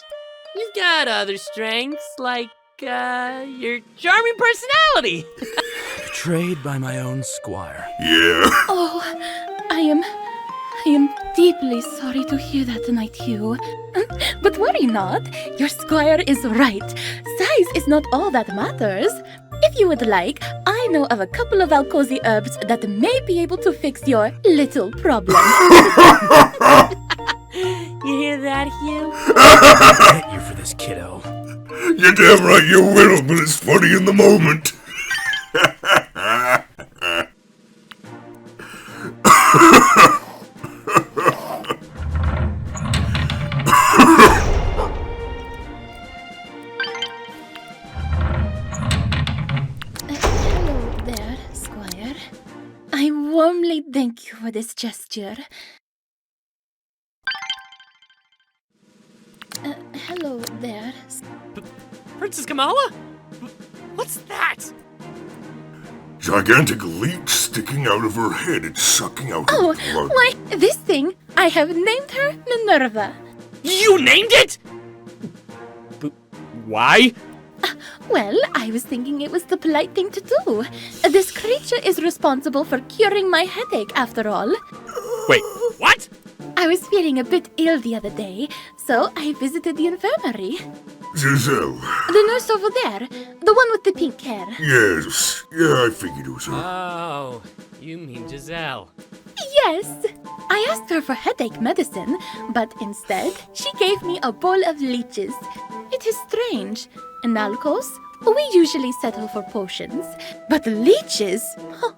You've got other strengths, like, your charming personality. Betrayed by my own squire. yeah. Oh, I am deeply sorry to hear that tonight, Hugh. But worry not, your squire is right. Size is not all that matters. If you would like, I know of a couple of Alcosi herbs that may be able to fix your little problem. You hear that, Hugh? Get you for this, kiddo. You're damn right you will, but it's funny in the moment. Hello there, squire. I warmly thank you for this gesture. Hello there. Princess Kamala? What's that? Gigantic leech sticking out of her head. It's sucking out her Oh, blood. why, this thing, I have named her Minerva. You named it? But why? Well, I was thinking it was the polite thing to do. This creature is responsible for curing my headache, after all. Wait, what? I was feeling a bit ill the other day, so I visited the infirmary. Giselle. The nurse over there, the one with the pink hair. Yes. Yeah, I figured it was her. Oh, you mean Giselle. Yes! I asked her for headache medicine, but instead, she gave me a bowl of leeches. It is strange. In Alcos, we usually settle for potions, but leeches? Oh,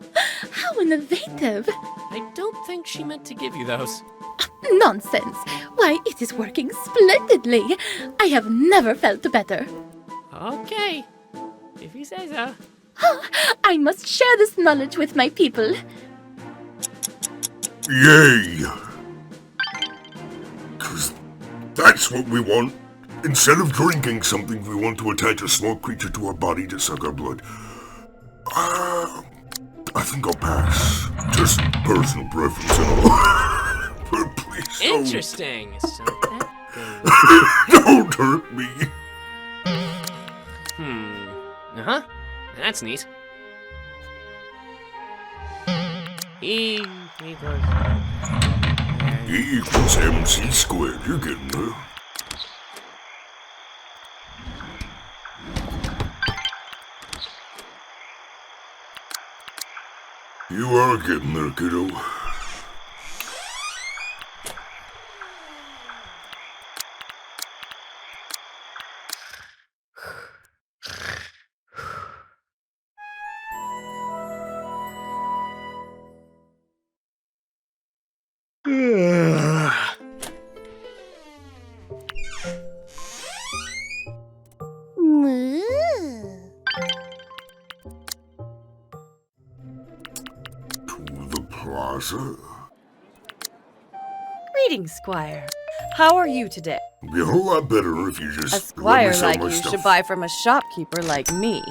how innovative! I don't think she meant to give you those. Nonsense! Why, it is working splendidly! I have never felt better. Okay, if you say so. I must share this knowledge with my people. Yay! 'Cause that's what we want. Instead of drinking something, we want to attach a small creature to our body to suck our blood. I think I'll pass. Just personal preference and all. But please don't. Interesting. So that Don't hurt me. Uh-huh. That's neat. E equals... E equals MC squared. You're getting there. You are getting there, kiddo. To the plaza? Greetings, Squire. How are you today? Be a whole lot better if you just A let me squire sell like my you stuff. should buy from a shopkeeper like me.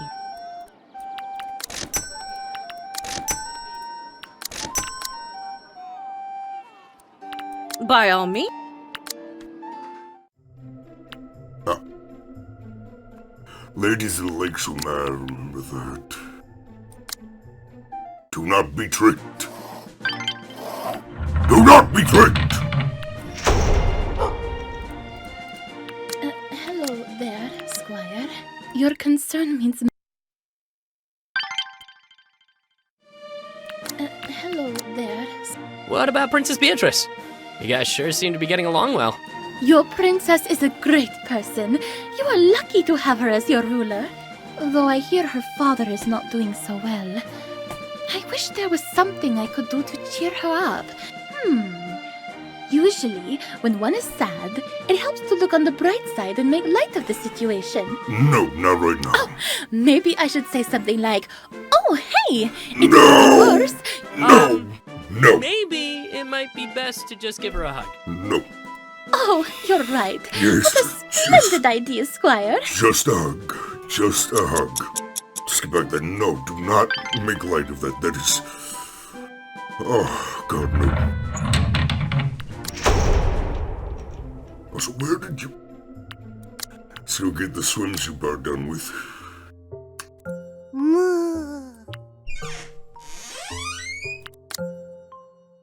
By all means. Ladies of the lake shall now remember that. Do not be tricked. Do not be tricked! Hello there, squire. Your concern means... hello there. What about Princess Beatrice? You guys sure seem to be getting along well. Your princess is a great person. You are lucky to have her as your ruler. Though I hear her father is not doing so well. I wish there was something I could do to cheer her up. Usually, when one is sad, it helps to look on the bright side and make light of the situation. No, not right now. Oh, maybe I should say something like, "Oh, hey, it could be worse." No, Maybe it might be best to just give her a hug. no. Oh, you're right. Yes, What a splendid idea, Squire. Just a hug. Just a hug. Skip back that. No, do not make light of that. That is... Oh, God, no. Also, where did you... Still get the swimsuit bar done with?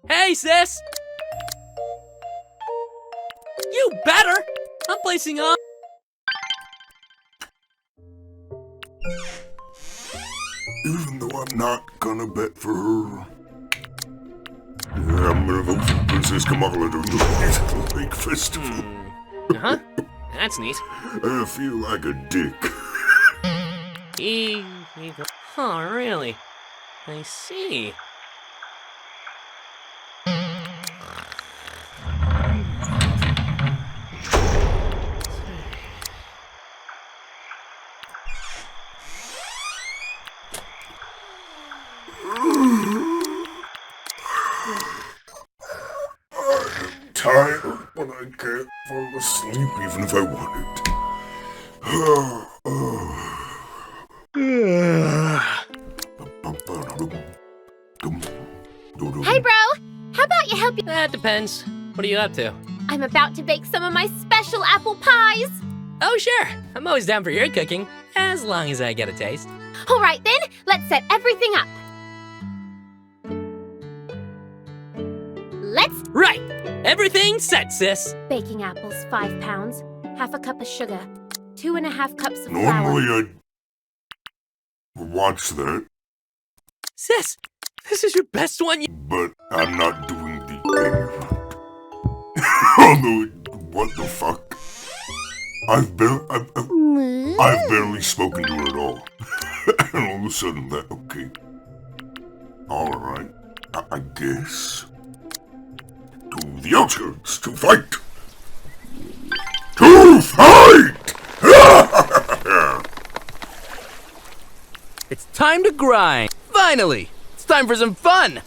Hey, sis! You better! I'm placing on. Even though I'm not gonna bet for her. Yeah, I'm gonna vote for Princess Kamala during the Musical Lake Festival. Huh? That's neat. I feel like a dick. Oh, really? I see. Tired, but I can't fall asleep even if I wanted. Hey, bro! How about you help me? That depends. What are you up to? I'm about to bake some of my special apple pies! Oh, sure. I'm always down for your cooking, as long as I get a taste. Alright then, let's set everything up. Let's... Right! Everything's set, sis! Baking apples, 5 pounds. Half a cup of sugar. 2.5 cups of flour. Normally I'd watch that, Sis, this is your best one. but I'm not doing the egg. Although, what the fuck? I've barely spoken to her at all. And all of a sudden that, okay. Alright, I guess. To the outskirts, to fight! To fight! It's time to grind. Finally! It's time for some fun!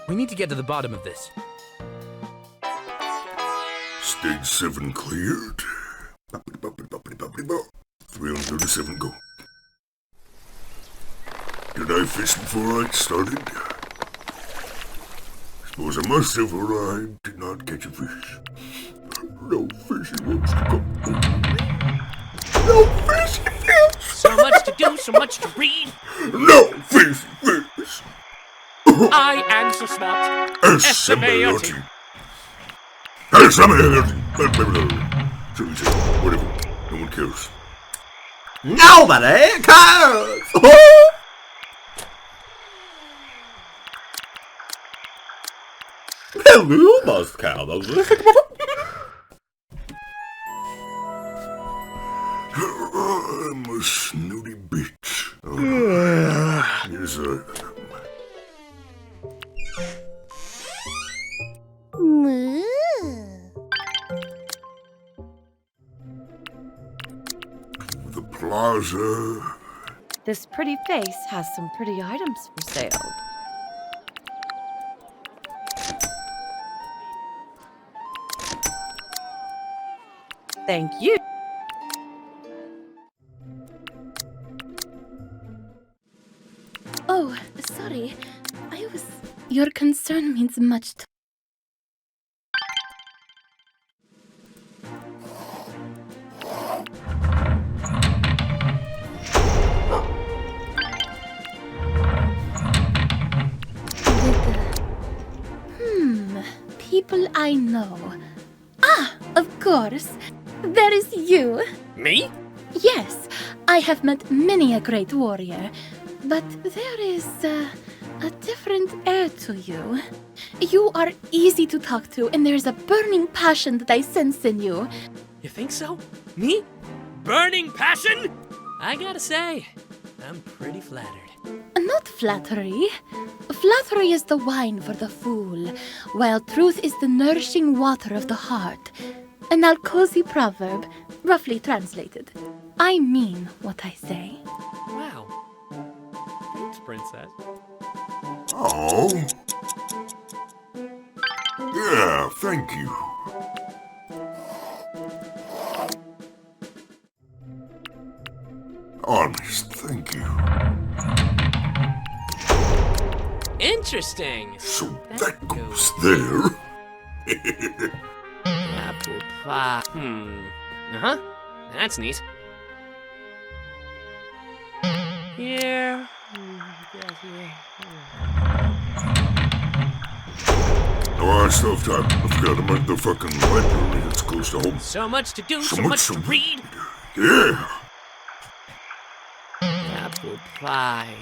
We need to get to the bottom of this. Stage 7 cleared. 337 gold. Did I fish before I started? Suppose I must have, or I did not catch a fish. No fishy wants to come. No fishy fish! So much to do, so much to read. No fishy fish! I am so smart. S-M-A-R-T. S-M-A-R-T. Whatever. No one cares. Nobody cares! Hello, Buzz Cow. I'm a snooty bitch. Oh, yes, I am. The plaza. This pretty face has some pretty items for sale. Thank you. Oh, sorry. Your concern means much to... People I know. Ah, of course. There is you. Me? Yes, I have met many a great warrior. But there is a different air to you. You are easy to talk to, and there's a burning passion that I sense in you. You think so? Me? Burning passion? I gotta say, I'm pretty flattered. Not flattery. Flattery is the wine for the fool, while truth is the nourishing water of the heart. An Alcosi proverb, roughly translated. I mean what I say. Wow. Thanks, Princess. Oh. Yeah, thank you. Honest, thank you. Interesting. So that goes there. Apple pie. Uh-huh. That's neat. Here. Oh, I still have time. I forgot to make the fucking library. It's close to home. So much to do, So so much much to to read. Yeah. Apple pie.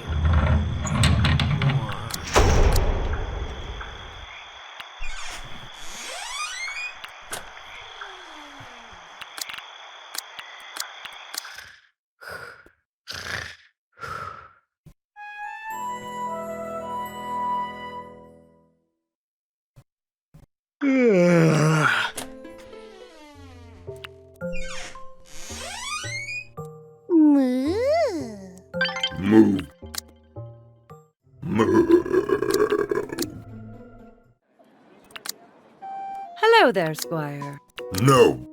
Moo. Moo. Hello there, Squire. No.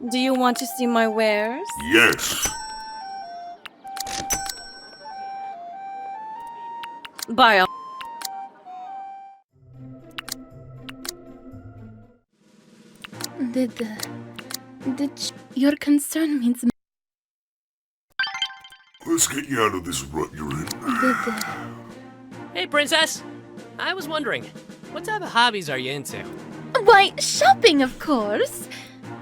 Do you want to see my wares? Yes. By all. Your concern means... Let's get you out of this rut you're in. Hey, Princess. I was wondering, what type of hobbies are you into? Why, shopping, of course.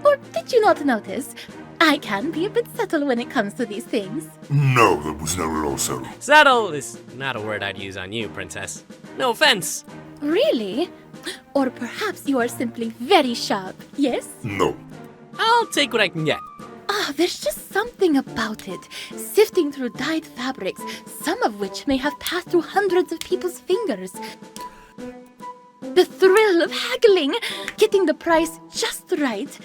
Or did you not notice? I can be a bit subtle when it comes to these things. No, that was not at all subtle. Subtle is not a word I'd use on you, Princess. No offense. Really? Or perhaps you are simply very sharp, yes? No. I'll take what I can get. There's just something about it. Sifting through dyed fabrics, some of which may have passed through hundreds of people's fingers. The thrill of haggling, getting the price just right.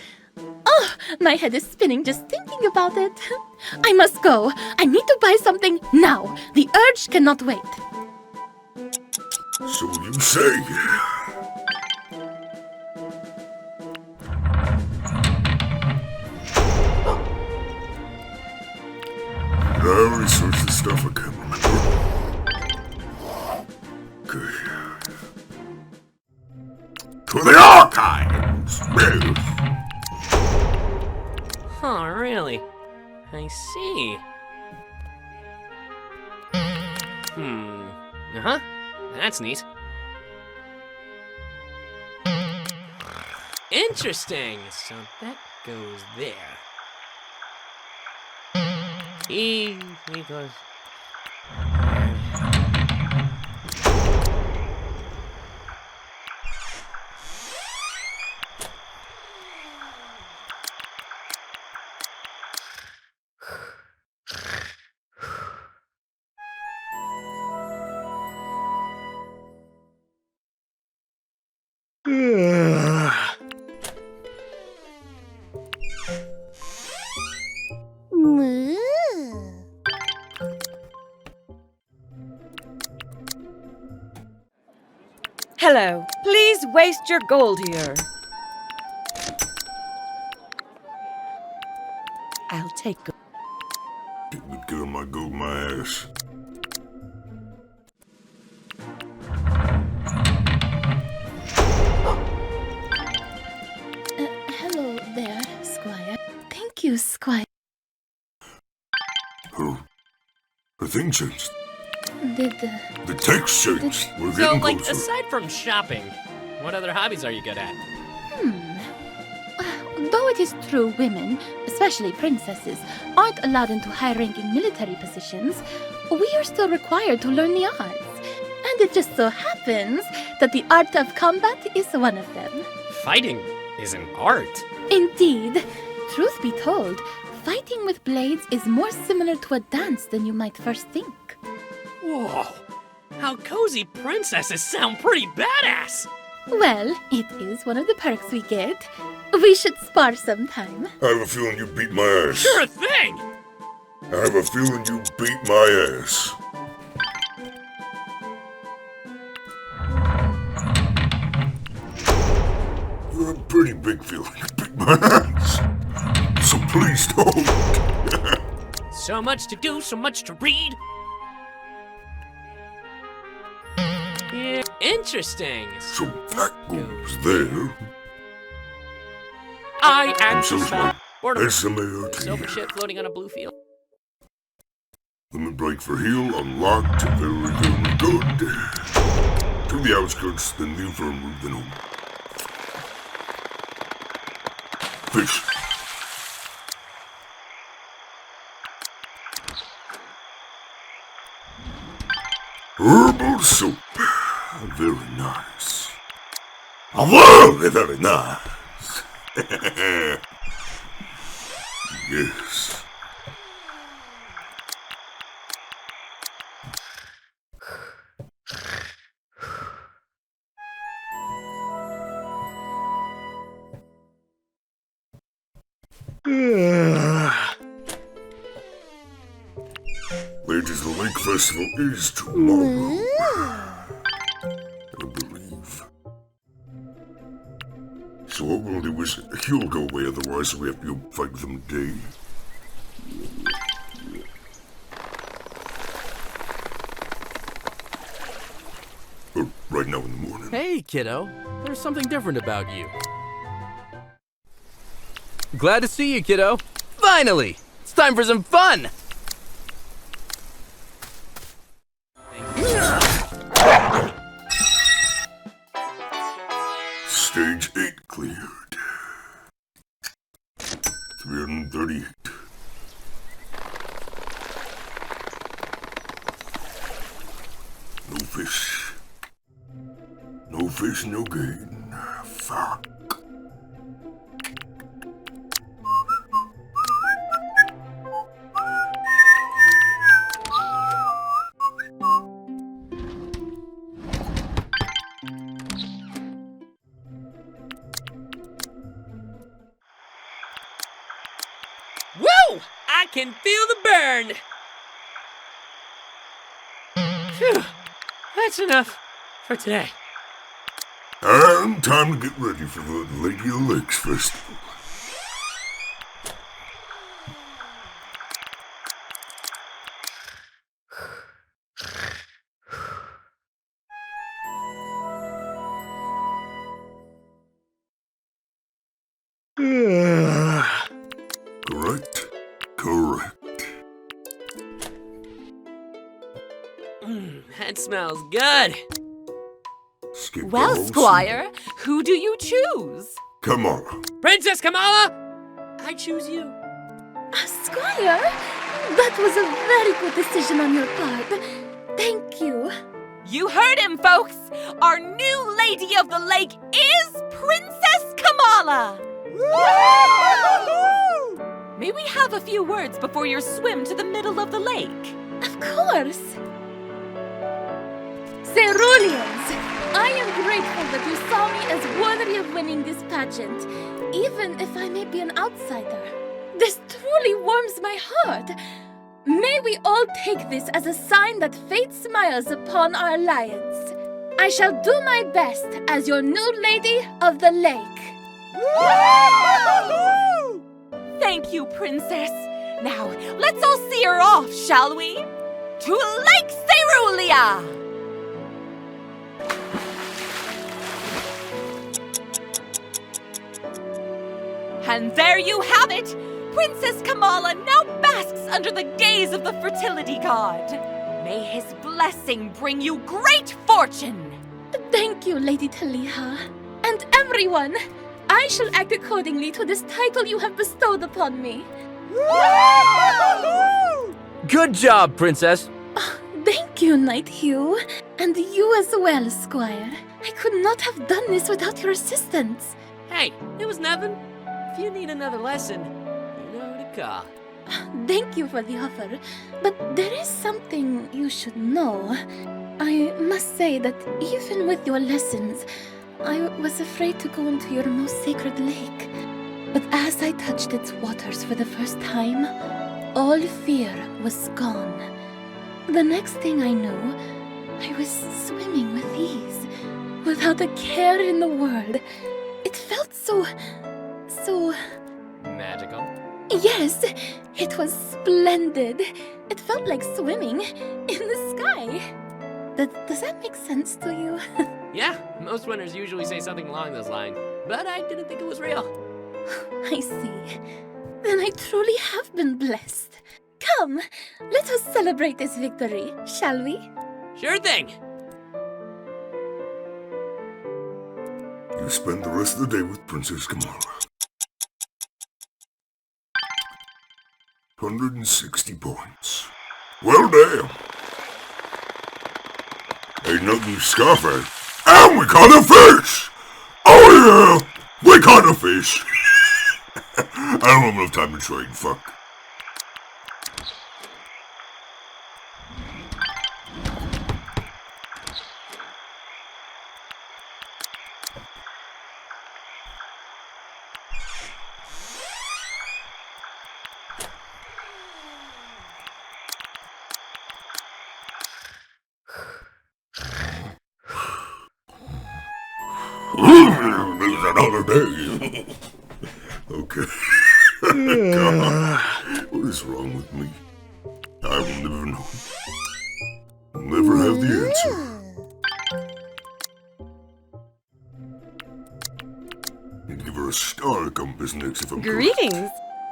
Oh, my head is spinning just thinking about it. I must go. I need to buy something now. The urge cannot wait. So you say. I researched the stuff I can't remember. Okay. To the archives! Huh, really? I see. Uh-huh. That's neat. Interesting. So that goes there. He goes... Hello. Please waste your gold here. I'll take gold. Get on my gold, my ass. Hello there, Squire. Thank you, Squire. Her thing changed. Did The text changed. We're So, getting like, closer. aside from shopping, what other hobbies are you good at? Though it is true women, especially princesses, aren't allowed into high-ranking military positions, we are still required to learn the arts. And it just so happens that the art of combat is one of them. Fighting is an art. Indeed. Truth be told, fighting with blades is more similar to a dance than you might first think. Whoa. How cozy princesses sound pretty badass. Well, it is one of the perks we get. We should spar sometime. I have a feeling you beat my ass. Sure thing. I have a feeling you beat my ass. You have a pretty big feeling you beat my ass. So please don't. So much to do, so much to read. Yeah, interesting. So that goes there. I I'm am so smart. Silver S-M-A-R-T. ship floating on a blue field. Limit break for heal unlocked. Very, very good. To the outskirts, then the infirmary, then home. Fish. Herbal soup. Very nice. Very, very nice. Yes. Ladies, the Lake Festival is tomorrow. I believe. So what we'll do is he'll go away, otherwise we have to go fight with him today. Or right now in the morning. Hey, kiddo. There's something different about you. Glad to see you, kiddo. Finally! It's time for some fun! Stage 8 cleared. 338. No fish. No fish, no gain. Fuck. Woo! I can feel the burn. Phew. That's enough for today. And time to get ready for the Lady of the Lakes Festival. Correct. Correct. That smells good. Skip Well, the whole Squire, who do you choose? scene. Kamala. Princess Kamala, I choose you. Squire, that was a very good decision on your part. Thank you. You heard him, folks! Our new Lady of the Lake is Princess Kamala! May we have a few words before your swim to the middle of the lake? Of course. Ceruleans, I am grateful that you saw me as worthy of winning this pageant, even if I may be an outsider. This truly warms my heart. May we all take this as a sign that fate smiles upon our alliance. I shall do my best as your new Lady of the Lake. Thank you, Princess. Now, let's all see her off, shall we? To Lake Cerulia! And there you have it! Princess Kamala now basks under the gaze of the fertility god. May his blessing bring you great fortune! Thank you, Lady Taliha. And everyone, I shall act accordingly to this title you have bestowed upon me. Good job, Princess. Thank you, Knight Hugh. And you as well, Squire. I could not have done this without your assistance. Hey, it was nothing. If you need another lesson, you know who to call. Thank you for the offer, but there is something you should know. I must say that even with your lessons, I was afraid to go into your most sacred lake. But as I touched its waters for the first time, all fear was gone. The next thing I knew, I was swimming with ease, without a care in the world. It felt so... Magical. Yes, it was splendid. It felt like swimming in the sky. Does that make sense to you? Yeah, most winners usually say something along those lines, but I didn't think it was real. I see. Then I truly have been blessed. Come, let us celebrate this victory, shall we? Sure thing. You spend the rest of the day with Princess Kamala. 160 points. Well, damn. Ain't nothing to scoff at. And we caught a fish! Oh yeah! We caught a fish! I don't have enough time to train, fuck. There's another day. Okay. God, what is wrong with me? I will never know. I'll never have the answer. I'd give her a star compass next if I'm correct. Greetings.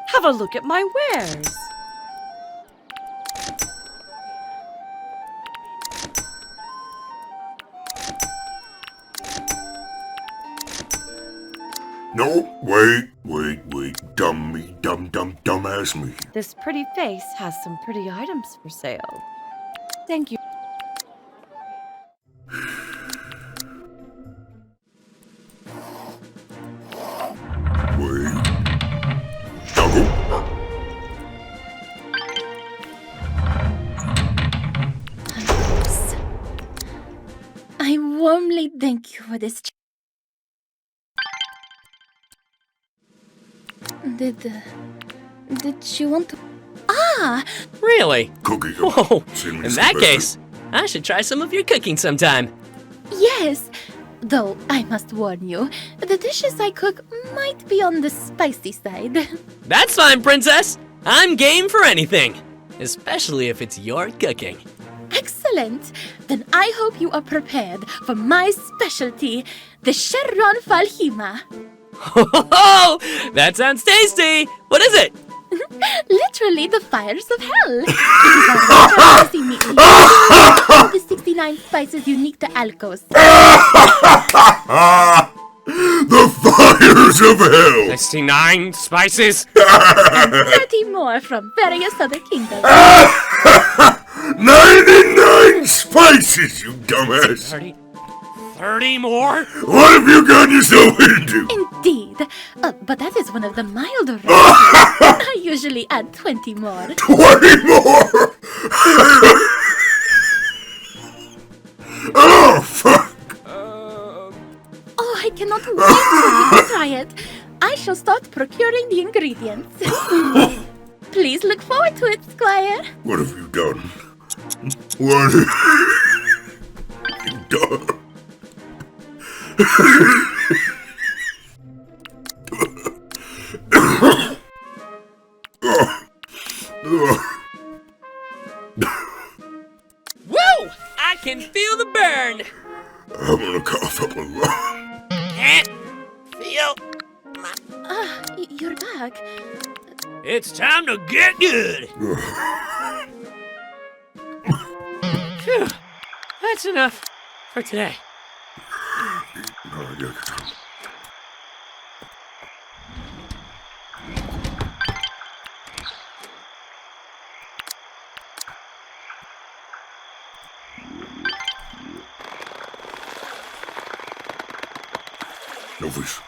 Have a look at my wares. No, wait, dumbass me. This pretty face has some pretty items for sale. Thank you. Wait. Doggo. I warmly thank you for this. Did she want to... Ah! Really? Cookie. Whoa! Send me In some that better. case, I should try some of your cooking sometime. Yes! Though, I must warn you, the dishes I cook might be on the spicy side. That's fine, Princess. I'm game for anything, especially if it's your cooking. Excellent! Then I hope you are prepared for my specialty, the Sharon Falhima. Oh, that sounds tasty. What is it? Literally the fires of hell. It is our spicy meat with the 69 spices unique to Alcos. The fires of hell! 69 spices? And 30 more from various other kingdoms. 99 spices, you dumbass! 30 more? What have you gotten yourself into? Indeed. But that is one of the milder races. I usually add 20 more. 20 more! Oh, fuck! Oh, I cannot wait for you to try it. I shall start procuring the ingredients. Please look forward to it, Squire. What have you done? What have you done? Woo! I can feel the burn. I'm gonna cough up a lot. Can't feel. You're back. It's time to get good. Phew. That's enough for today. No fish.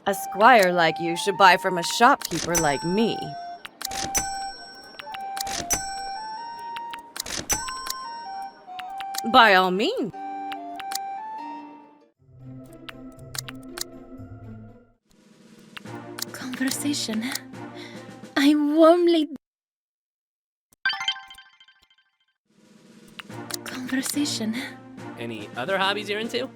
A squire like you should buy from a shopkeeper like me. By all means. Conversation. I warmly... Conversation. Any other hobbies you're into?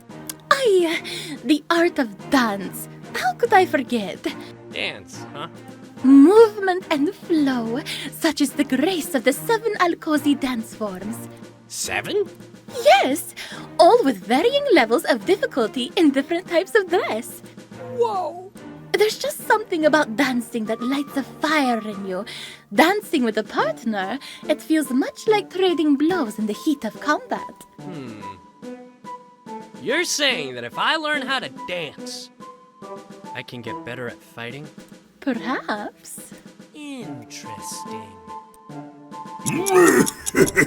The art of dance. How could I forget? Dance, huh? Movement and flow, such as the grace of the 7 Alcosi dance forms. 7? Yes, all with varying levels of difficulty in different types of dress. Whoa! There's just something about dancing that lights a fire in you. Dancing with a partner, it feels much like trading blows in the heat of combat. You're saying that if I learn how to dance, I can get better at fighting? Perhaps. Interesting. Interesting.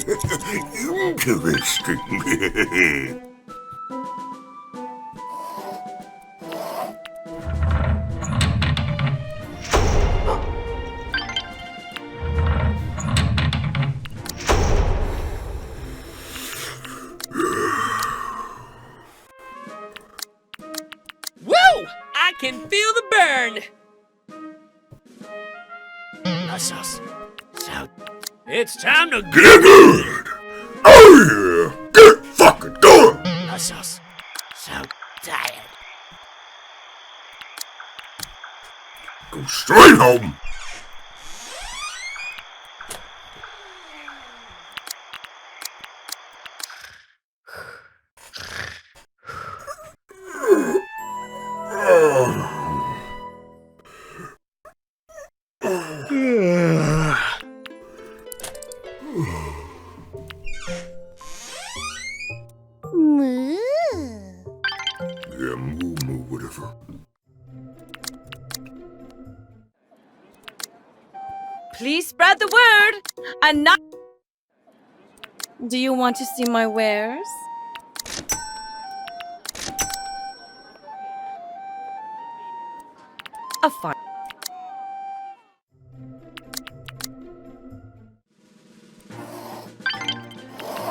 Woo! I can feel the burn! Muscles. So, it's time to Get good! Oh yeah! Get fucking good! muscles. So tired. Go straight home! Yeah, moo, whatever. Please spread the word! And not... Do you want to see my wares? A fine.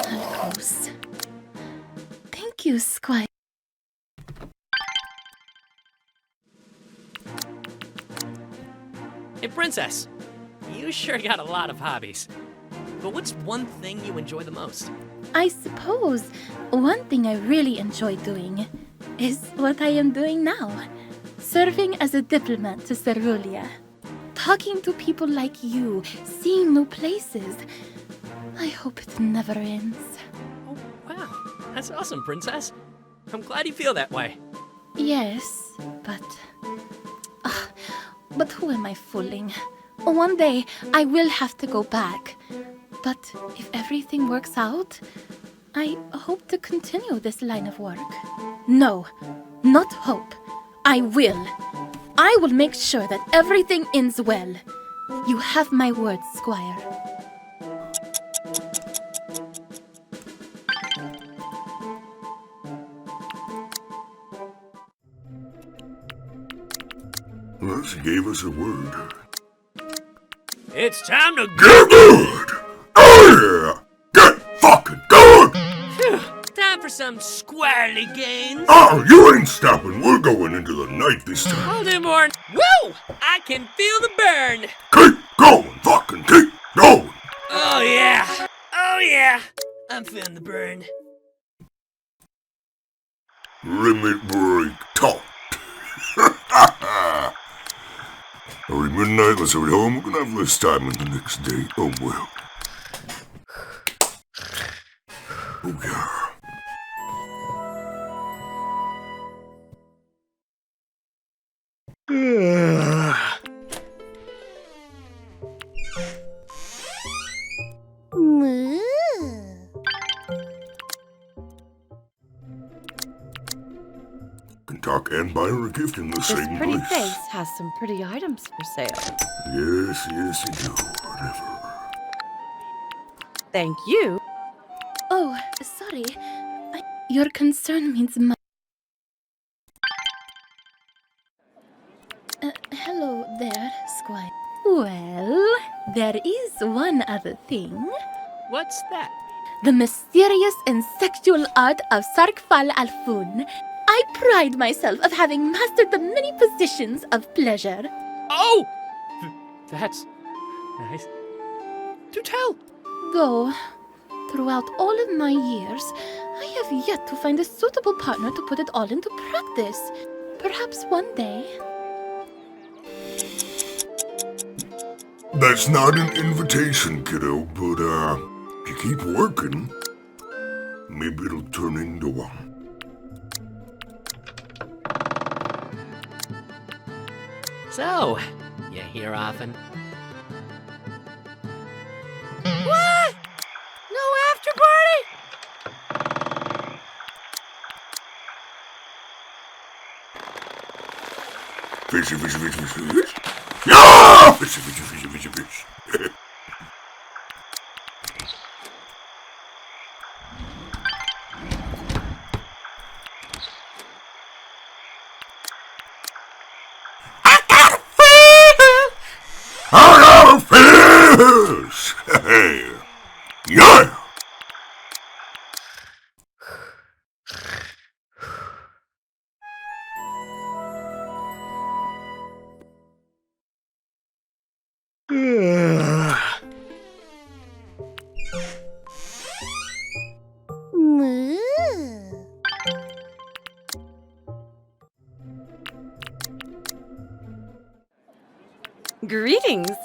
Alcos. Thank you, Squire. Hey, Princess. You sure got a lot of hobbies. But what's one thing you enjoy the most? I suppose one thing I really enjoy doing is what I am doing now. Serving as a diplomat to Cerulia. Talking to people like you, seeing new places. I hope it never ends. Oh, wow. That's awesome, Princess. I'm glad you feel that way. Yes, but who am I fooling? One day I will have to go back. But if everything works out, I hope to continue this line of work. No, not hope. I will. I will make sure that everything ends well. You have my word, Squire. Well, she gave us a word. It's time to Get good! Oh yeah! Get fucking good! Time for some squirrely games. Oh, you ain't stopping. We're going into the night this time. I'll do more. Woo! I can feel the burn. Keep going, fucking keep going. Oh, yeah. Oh, yeah. I'm feeling the burn. Limit break talk. Alright, midnight, let's hurry home. We're gonna have less time in the next day. Oh well. Oh, yeah. Can talk and buy her a gift in the This same pretty place. face has some pretty items for sale. Yes, yes, you do. Whatever. Thank you. Oh, sorry. Your concern means much. Hello there, Squire. Well, there is one other thing. What's that? The mysterious and sexual art of Sarkfal Alfun. I pride myself of having mastered the many positions of pleasure. Oh! That's nice. Do tell. Though, throughout all of my years, I have yet to find a suitable partner to put it all into practice. Perhaps one day. That's not an invitation, kiddo, but, if you keep working, maybe it'll turn into one. So, you here often? What? No after party? Fishy, fishy, fishy, fishy, fish. Yeah! Fishy, fishy, fishy, fishy, fish. I got a fish! Hey! Yeah! Greetings.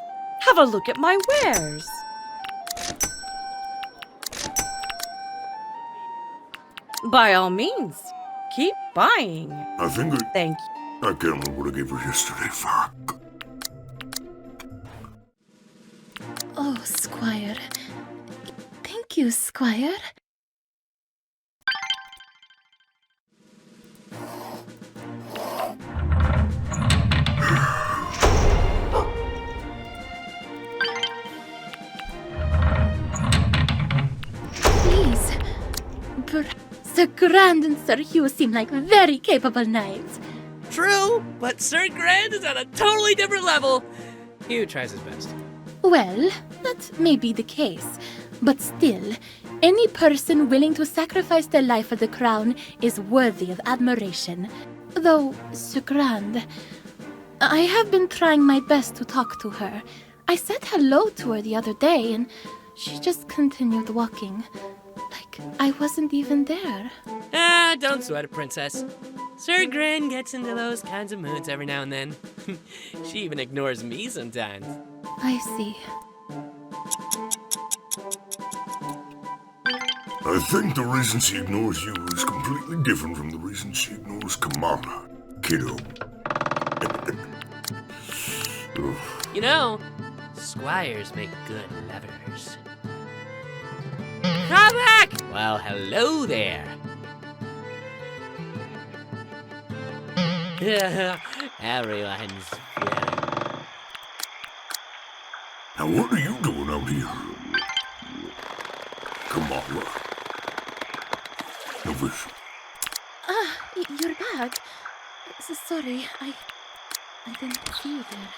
Have a look at my wares. By all means, keep buying. I think Thank you. I can't remember what I gave her yesterday. Fuck. Oh, Squire. Thank you, Squire. Please. Sir Grand and Sir Hugh seem like very capable knights. True, but Sir Grand is on a totally different level. Hugh tries his best. Well, that may be the case, but still, any person willing to sacrifice their life for the crown is worthy of admiration. Though, Sir Grand, I have been trying my best to talk to her. I said hello to her the other day, and she just continued walking. Like I wasn't even there. Ah, don't sweat it, princess. Sir Grand gets into those kinds of moods every now and then. She even ignores me sometimes. I see. I think the reason she ignores you is completely different from the reason she ignores Kamala, kiddo. You know, squires make good lovers. Come back! Well, hello there. Everyone's feeling. Now what are you doing out here? Kamala? No fish. You're back. Sorry, I didn't see you there.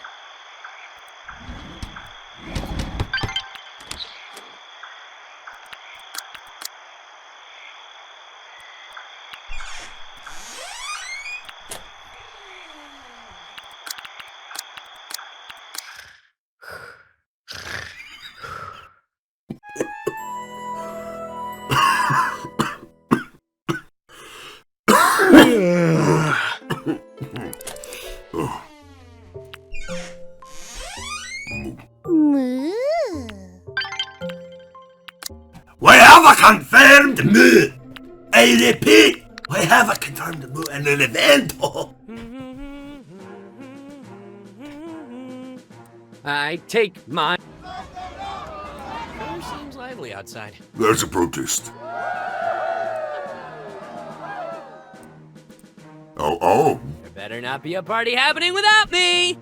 We have a confederate confirmed move. I repeat, I have a confirmed move and an event. I take my... Sure seems lively outside. That's a protest. Oh. There better not be a party happening without me!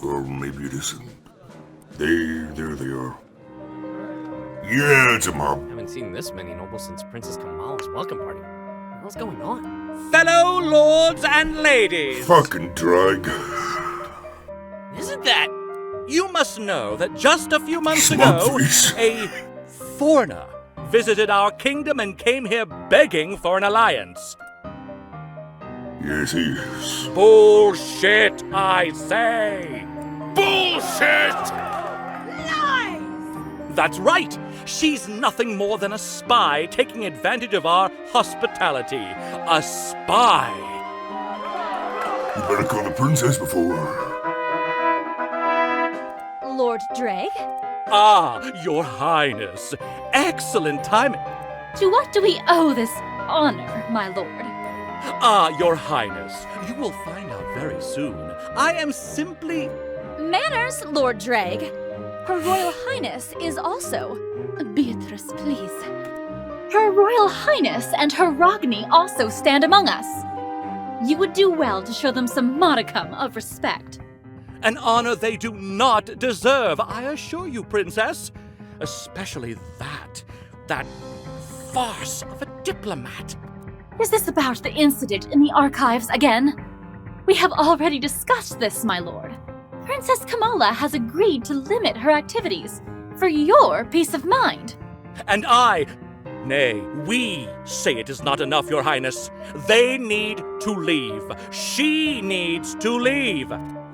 Or maybe it isn't. There they are. Yeah, it's a mob. I haven't seen this many nobles since Princess Kamala's welcome party. What's going on? Fellow lords and ladies, Fucking drag. Isn't that... you must know that just a few months Smug ago, face. a foreigner visited our kingdom and came here begging for an alliance. Yes, he is. Bullshit, I say! Bullshit! Lies! That's right! She's nothing more than a spy taking advantage of our hospitality. A spy! You better call the princess before. Lord Drake? Ah, your highness. Excellent timing. To what do we owe this honor, my lord? Ah, your highness. You will find out very soon. I am simply... Manners, Lord Drake. Her Royal Highness is also... Beatrice, please. Her Royal Highness and her Rogni also stand among us. You would do well to show them some modicum of respect. an honor they do not deserve, I assure you, Princess. Especially that farce of a diplomat. Is this about the incident in the archives again? We have already discussed this, my lord. Princess Kamala has agreed to limit her activities for your peace of mind. And we say it is not enough, Your Highness. They need to leave. She needs to leave.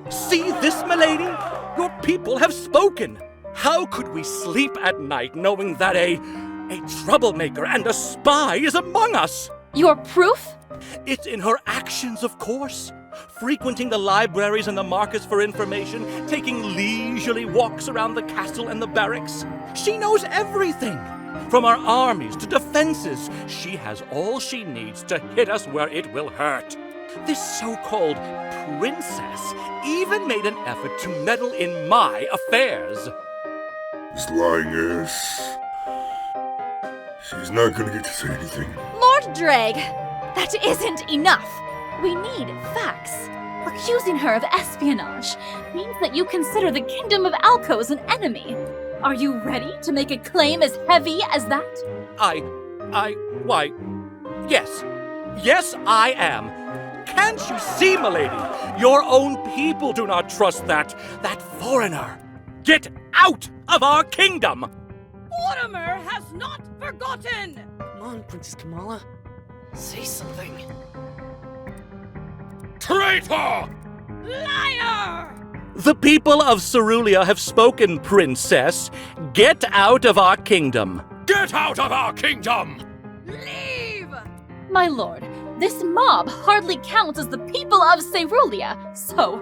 See this, milady? Your people have spoken. How could we sleep at night knowing that a troublemaker and a spy is among us? Your proof? It's in her actions, of course. Frequenting the libraries and the markets for information, taking leisurely walks around the castle and the barracks. She knows everything. From our armies to defenses, she has all she needs to hit us where it will hurt. This so-called princess even made an effort to meddle in my affairs. This lying ass. She's not gonna get to say anything. Lord Drake, that isn't enough. We need facts. Accusing her of espionage means that you consider the Kingdom of Alcos an enemy. Are you ready to make a claim as heavy as that? Why, yes. Yes, I am. Can't you see, milady? Your own people do not trust that foreigner. Get out of our kingdom! Mortimer has not forgotten! Come on, Princess Kamala. Say something. Traitor! Liar! The people of Cerulia have spoken, Princess. Get out of our kingdom. Get out of our kingdom! Leave! My lord, this mob hardly counts as the people of Cerulia, so...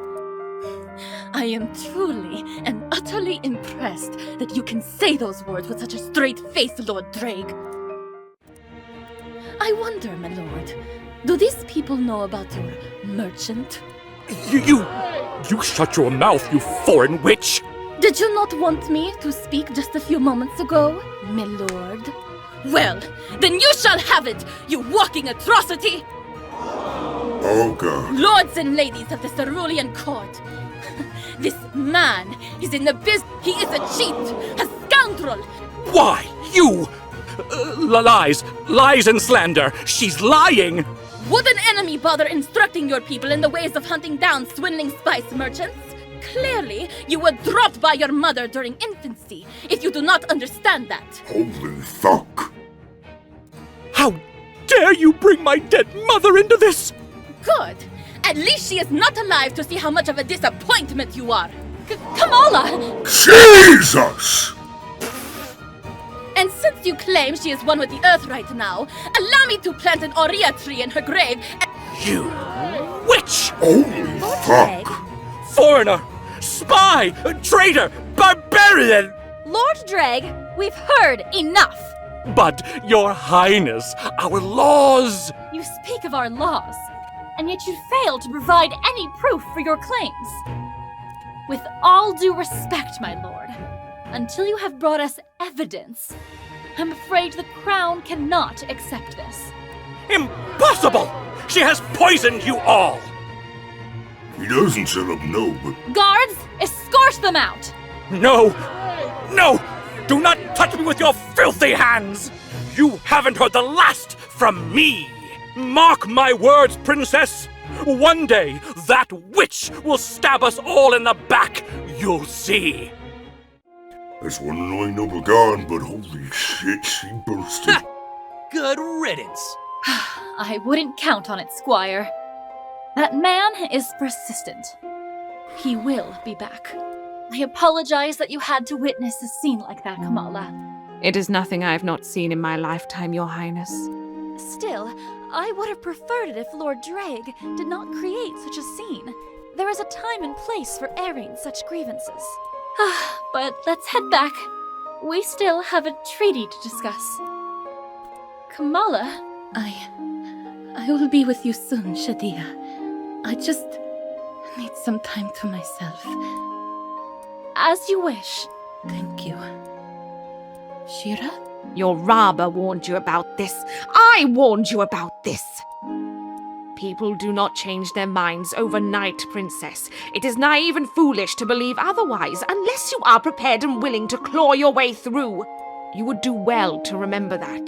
I am truly and utterly impressed that you can say those words with such a straight face, Lord Drake. I wonder, my lord, do these people know about your merchant? You shut your mouth, you foreign witch! Did you not want me to speak just a few moments ago, my lord? Well, then you shall have it, you walking atrocity! Oh, God. Lords and ladies of the Cerulean court, this man is in the he is a cheat, a scoundrel! Why, you... lies and slander. She's lying! Would an enemy bother instructing your people in the ways of hunting down swindling spice merchants? Clearly, you were dropped by your mother during infancy, if you do not understand that. Holy fuck. How dare you bring my dead mother into this? Good. At least she is not alive to see how much of a disappointment you are. Kamala! Jesus! And since you claim she is one with the earth right now, allow me to plant an Aurea tree in her grave and... You witch! Holy fuck! Foreigner! Spy! Traitor! Barbarian! Lord Drake, we've heard enough. But, Your Highness, our laws! You speak of our laws, and yet you fail to provide any proof for your claims. With all due respect, my lord, until you have brought us evidence, I'm afraid the crown cannot accept this. Impossible! She has poisoned you all! He doesn't set up no, but Guards, escort them out! No! No! Do not touch me with your filthy hands! You haven't heard the last from me! Mark my words, Princess! One day, that witch will stab us all in the back! You'll see! that's one annoying noble gone, but holy shit, she bursted. Good riddance. I wouldn't count on it, Squire. That man is persistent. He will be back. I apologize that you had to witness a scene like that, Kamala. It is nothing I have not seen in my lifetime, Your Highness. Still, I would have preferred it if Lord Dreg did not create such a scene. There is a time and place for airing such grievances. But let's head back. We still have a treaty to discuss. Kamala, I will be with you soon, Shadia. I just need some time to myself. as you wish. Thank you. Shira? Your Raba warned you about this. I warned you about this. People do not change their minds overnight, Princess. It is naive and foolish to believe otherwise, unless you are prepared and willing to claw your way through. You would do well to remember that.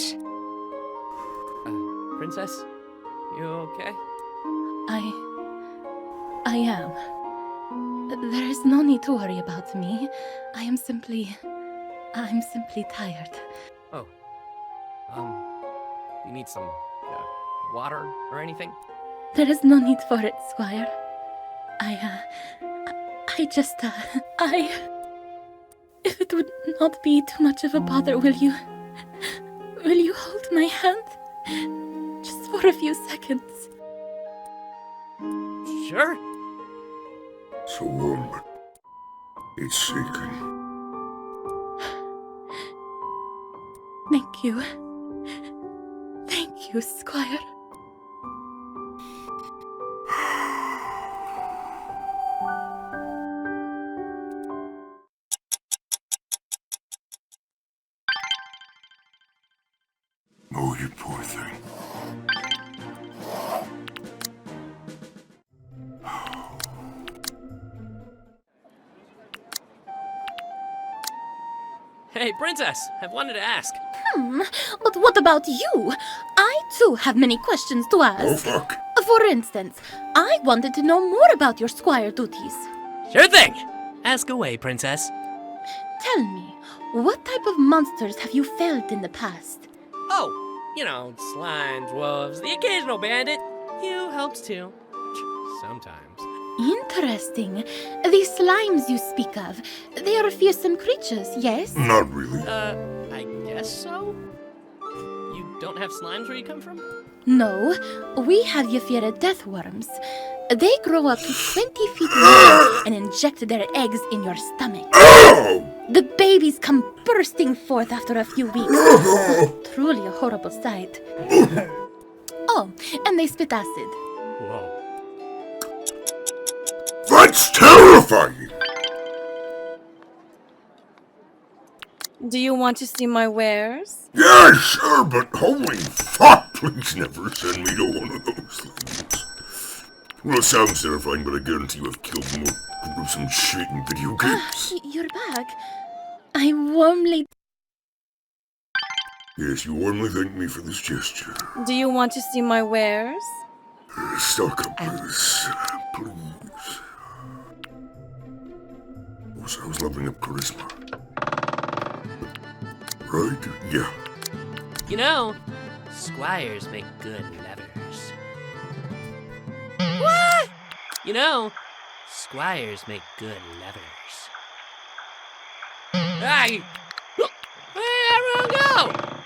Princess? You okay? I am. There is no need to worry about me. I'm simply tired. Oh. You need some water or anything? There is no need for it, Squire. If it would not be too much of a bother, will you hold my hand? Just for a few seconds. Sure. So warm, but it's shaking. Thank you. Thank you, Squire. Oh, you poor thing. Hey, Princess! I've wanted to ask. But what about you? I too have many questions to Oh, ask. fuck. For instance, I wanted to know more about your Squire duties. Sure thing! Ask away, Princess. Tell me, what type of monsters have you felled in the past? Oh, you know, slimes, wolves, the occasional bandit. You helps too. Sometimes. Interesting. These slimes you speak of, they are fearsome creatures, yes? Not really. I guess so? You don't have slimes where you come from? No, we have Yafira death worms. They grow up to 20 feet long and inject their eggs in your stomach. Oh! The babies come bursting forth after a few weeks. Truly a horrible sight. Oh, and they spit acid. Whoa. That's terrifying! Do you want to see my wares? Yeah, sure, but holy fuck, please never send me to one of those things. Well, it sounds terrifying, but I guarantee you have killed more gruesome shit in video games. You're back. I warmly... Yes, you warmly thank me for this gesture. Do you want to see my wares? Stock up this, please. I was leveling up charisma. Right? Yeah. You know, squires make good levers. What? You know, squires make good levers. Hey! Where'd everyone go?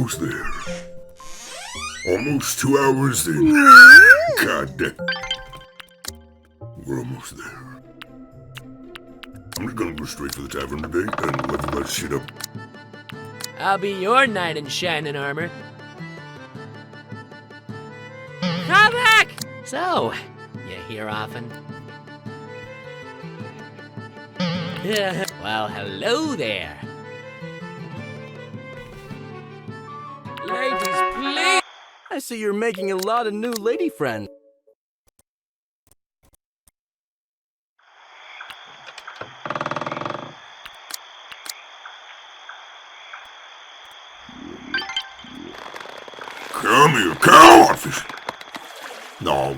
almost there. Almost 2 hours in. God damn. We're almost there. I'm just gonna go straight for the tavern today and level that shit up. I'll be your knight in shining armor. Come back! So, you here often? Well, hello there. Ladies, please. I see you're making a lot of new lady friends. Come here, cowfish. No.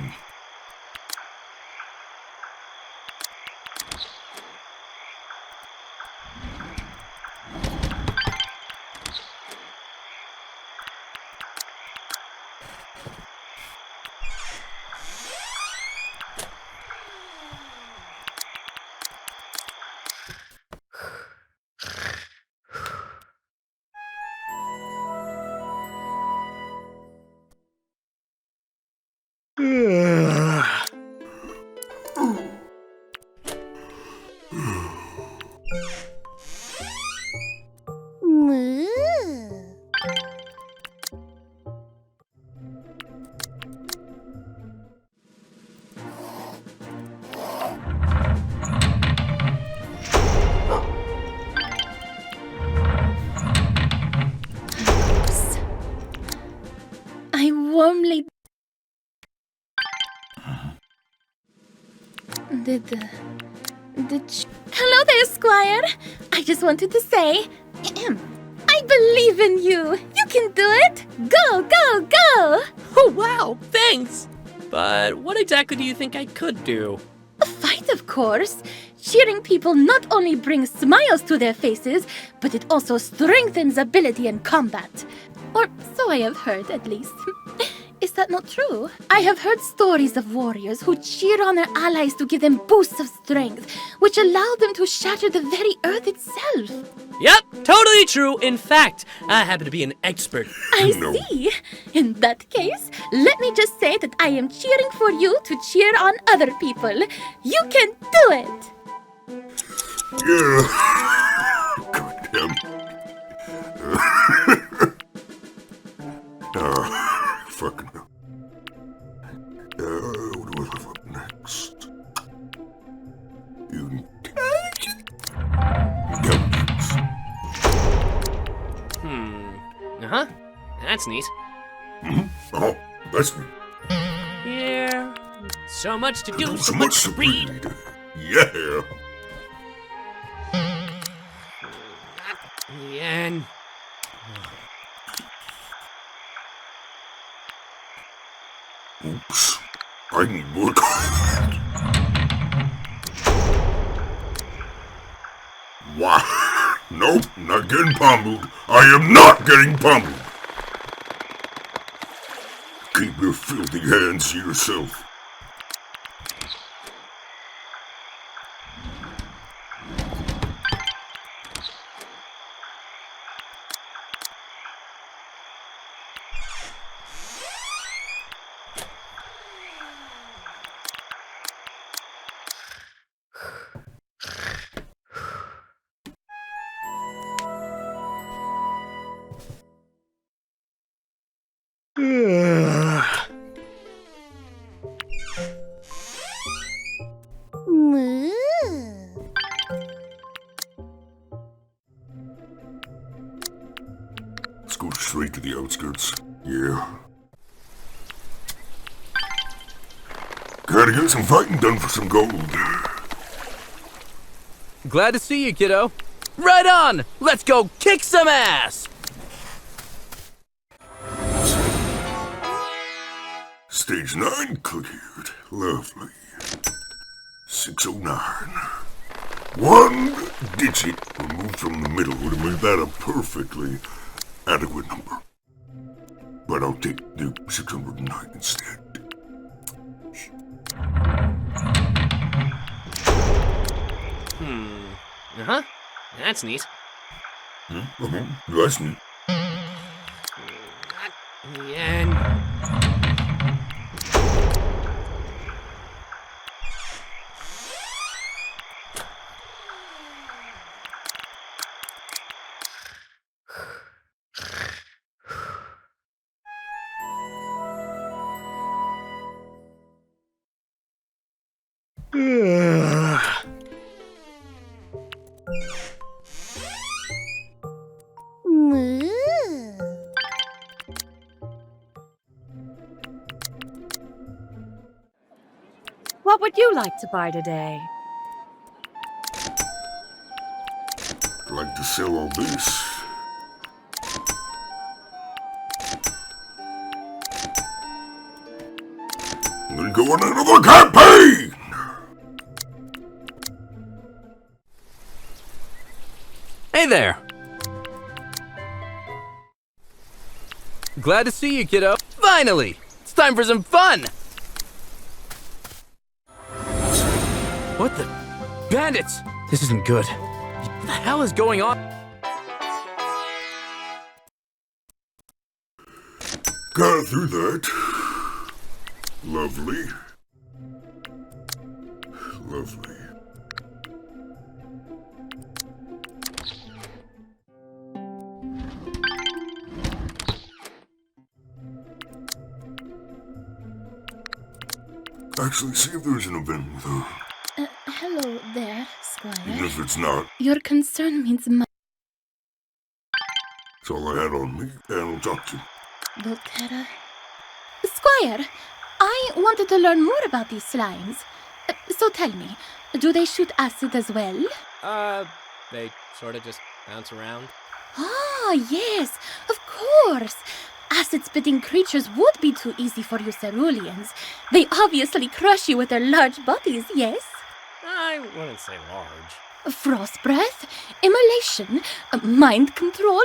I warmly... Hello there, Squire. I just wanted to say, I believe in you. You can do it. Go, go, go. Oh, wow, thanks! But what exactly do you think I could do? Fight, of course. Cheering people not only brings smiles to their faces, but it also strengthens ability in combat. Or so I have heard, at least. Is that not true? I have heard stories of warriors who cheer on their allies to give them boosts of strength, which allow them to shatter the very earth itself. Yep, totally true. In fact, I happen to be an expert. I see. In that case, let me just say that I am cheering for you to cheer on other people. You can do it. Yeah. God damn. Fucking hell. What do I have up next? Intelligence. Uh-huh. That's neat. Oh, that's neat. Yeah. So much to do, So much to read. Yeah. And... Oops. I need more. Wow. Nope, not getting pummeled. I am not getting pummeled. Keep your filthy hands to yourself. Let's go straight to the outskirts. Yeah. Gotta get some fighting done for some gold. Glad to see you, kiddo. Right on! Let's go kick some ass! Stage 9 cleared. Lovely. 609. One digit removed from the middle would have made that a perfectly adequate number. But I'll take the 609 instead. Uh-huh. That's neat. That's neat. And... What would you like to buy today? I'd like to sell all this. And then go on another campaign! Hey there! Glad to see you, kiddo. Finally! It's time for some fun! What the? Bandits! This isn't good. What the hell is going on? Got through that. Lovely. Lovely. Actually, see if there's an event with her. Hello there, Squire. Even if it's not, Your concern means much. it's all I had on me, and I'll talk to you. Volterra. Squire, I wanted to learn more about these slimes. So tell me, do they shoot acid as well? They sort of just bounce around. Ah, yes, of course. Acid-spitting creatures would be too easy for you ceruleans. They obviously crush you with their large bodies, yes? I wouldn't say large. Frost breath, immolation, mind control.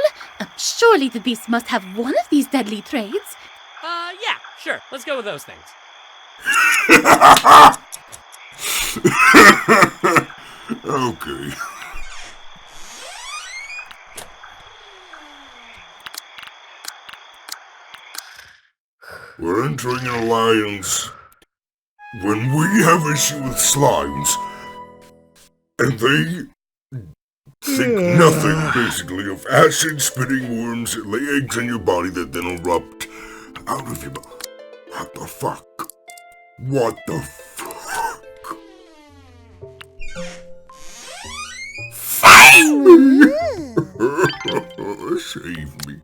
Surely the beast must have one of these deadly traits. Yeah, sure. Let's go with those things. Okay. We're entering an alliance when we have issue with slimes, and they think nothing, basically, of acid-spitting worms that lay eggs in your body that then erupt out of your body. What the fuck? What the fuck? Save me! Save me.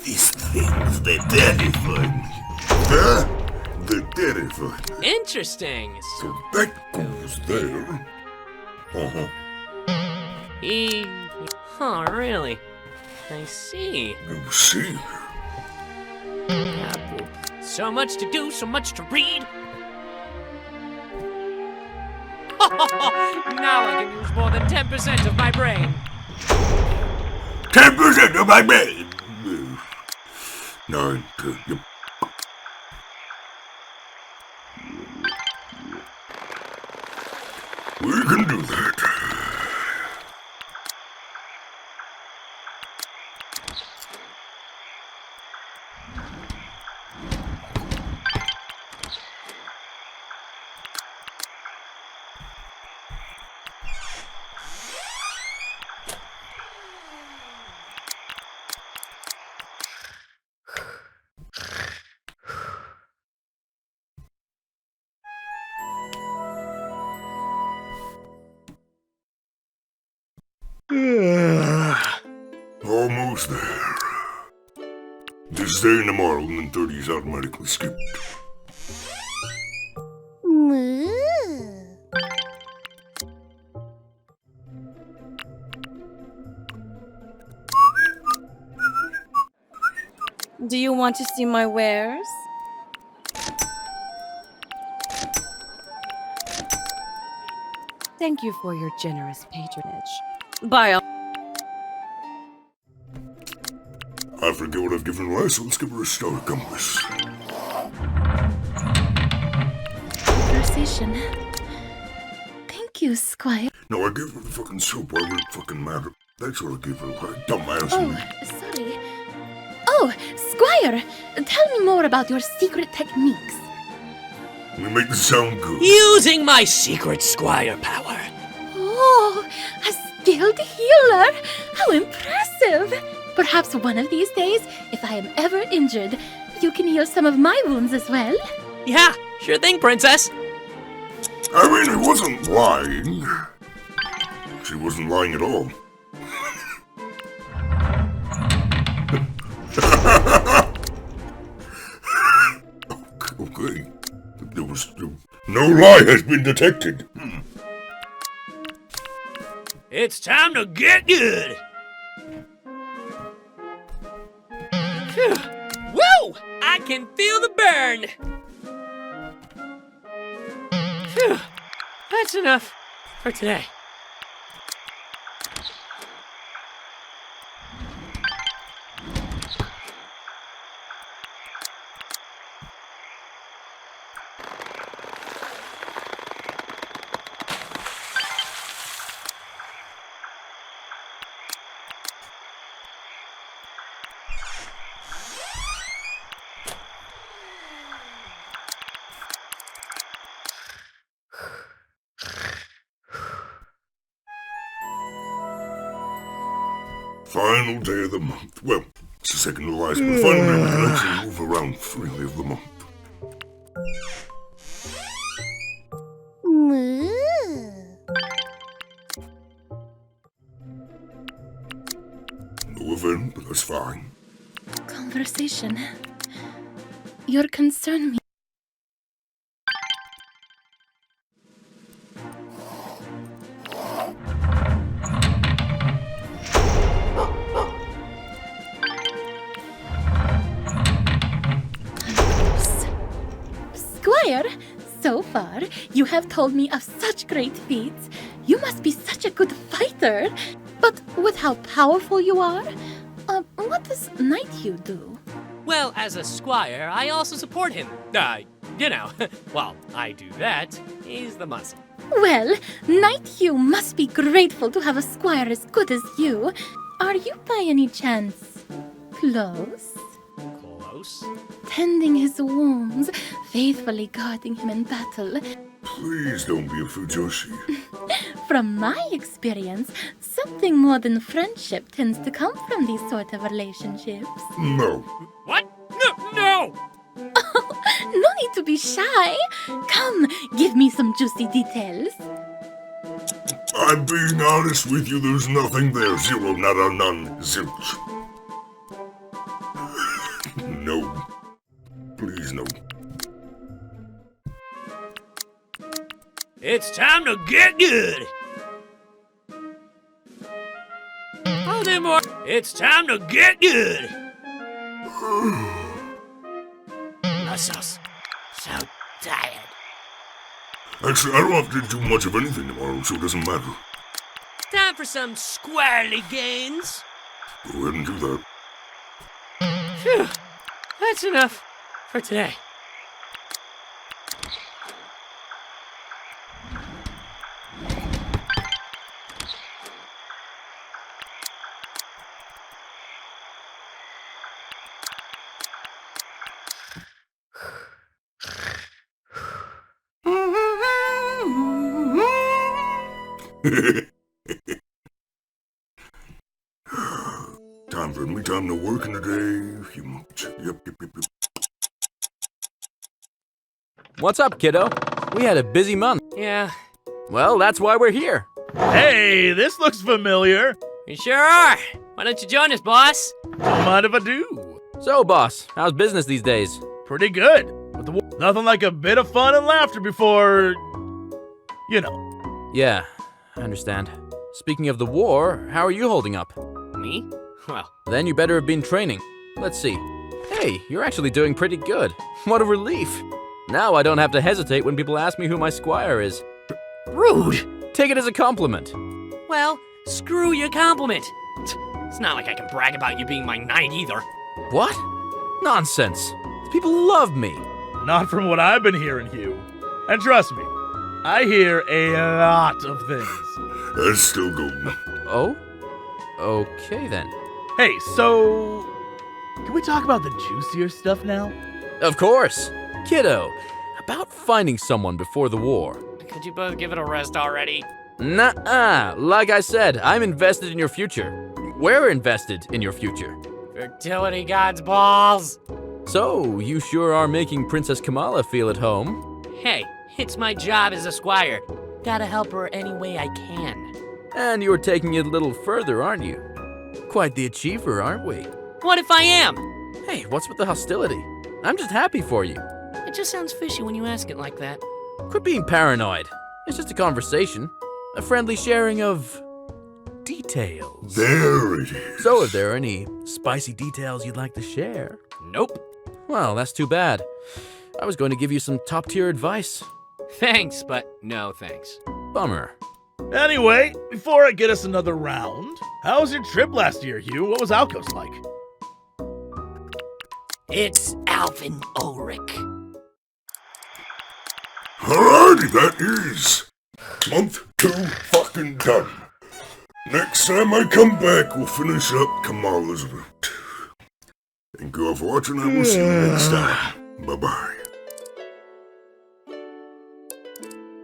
These things, they're terrifying. They're terrifying. Interesting. So that goes there. Uh-huh. Oh, really? I see. You see? So much to do, so much to read. Now I can use more than 10% of my brain. 10% of my brain! 9, 10, yep. We can do that. Almost there. This day and tomorrow, and then 30 is automatically skipped. Do you want to see my wares? Thank you for your generous patronage. Bye. I forget what I've given last, so let's give her a star compass. Conversation. Thank you, Squire. No, I gave her the fucking soap. Why would it fucking matter? That's what I gave her. Dumbass. Oh, sorry. So, Squire, tell me more about your secret techniques. We make the sound good. Using my secret squire power. Oh, a skilled healer! How impressive! Perhaps one of these days, if I am ever injured, you can heal some of my wounds as well. Yeah, sure thing, princess. I mean, I wasn't lying. She wasn't lying at all. Okay. There was no lie has been detected. It's time to get good. Phew. Woo! I can feel the burn. Phew. That's enough for today. Final day of the month. Well, it's the second to last, but finally we can actually move around freely of the month. No event, but that's fine. Conversation. Your concern me. Squire, so far you have told me of such great feats. You must be such a good fighter. But with how powerful you are, what does Nighthue do? Well, as a squire, I also support him. While I do that, he's the muscle. Well, Nighthue must be grateful to have a squire as good as you. Are you by any chance close? Close? Tending his wounds, faithfully guarding him in battle. Please don't be a Fujoshi. From my experience, something more than friendship tends to come from these sort of relationships. No. What? No! No need to be shy. Come, give me some juicy details. I'm being honest with you, there's nothing there. Zero, nada, none, zilch. No. Please, no. It's time to get good. I'll do more. It's time to get good. Muscles. So tired. Actually, I don't have to do much of anything tomorrow, so it doesn't matter. Time for some squirely gains. Go ahead and do that. Phew. That's enough for today. Time to work in the day. Yep. What's up, kiddo? We had a busy month. Yeah, Well, that's why we're here. Hey, this looks familiar. you sure are. Why don't you join us, boss? Don't mind if I do. So, boss, how's business these days? Pretty good. With the nothing like a bit of fun and laughter before, you know. Yeah, I understand. Speaking of the war, how are you holding up? Me? Well, Then you better have been training. Let's see. Hey, you're actually doing pretty good. What a relief. Now I don't have to hesitate when people ask me who my squire is. rude. Take it as a compliment. Well, screw your compliment. It's not like I can brag about you being my knight either. What? Nonsense. People love me. Not from what I've been hearing, Hugh. And trust me, I hear a lot of things. That's still golden. Oh? Okay then. Hey, so can we talk about the juicier stuff now? Of course. Kiddo, about finding someone before the war. Could you both give it a rest already? Nuh-uh. Like I said, I'm invested in your future. We're invested in your future. Fertility god's balls! So, you sure are making Princess Kamala feel at home. Hey, it's my job as a squire. Gotta help her any way I can. And you're taking it a little further, aren't you? Quite the achiever, aren't we? What if I am? Hey, what's with the hostility? I'm just happy for you. It just sounds fishy when you ask it like that. Quit being paranoid. It's just a conversation. A friendly sharing of details. There it is. So, if there are any spicy details you'd like to share? Nope. Well, that's too bad. I was going to give you some top-tier advice. Thanks, but no thanks. Bummer. Anyway, before I get us another round, how was your trip last year, Hugh? What was Alcos like? It's Alvin Ulrich. Alrighty, that is month 2 fucking done. Next time I come back, we'll finish up Kamala's route. Thank you all for watching, and we'll see you next time. Bye-bye.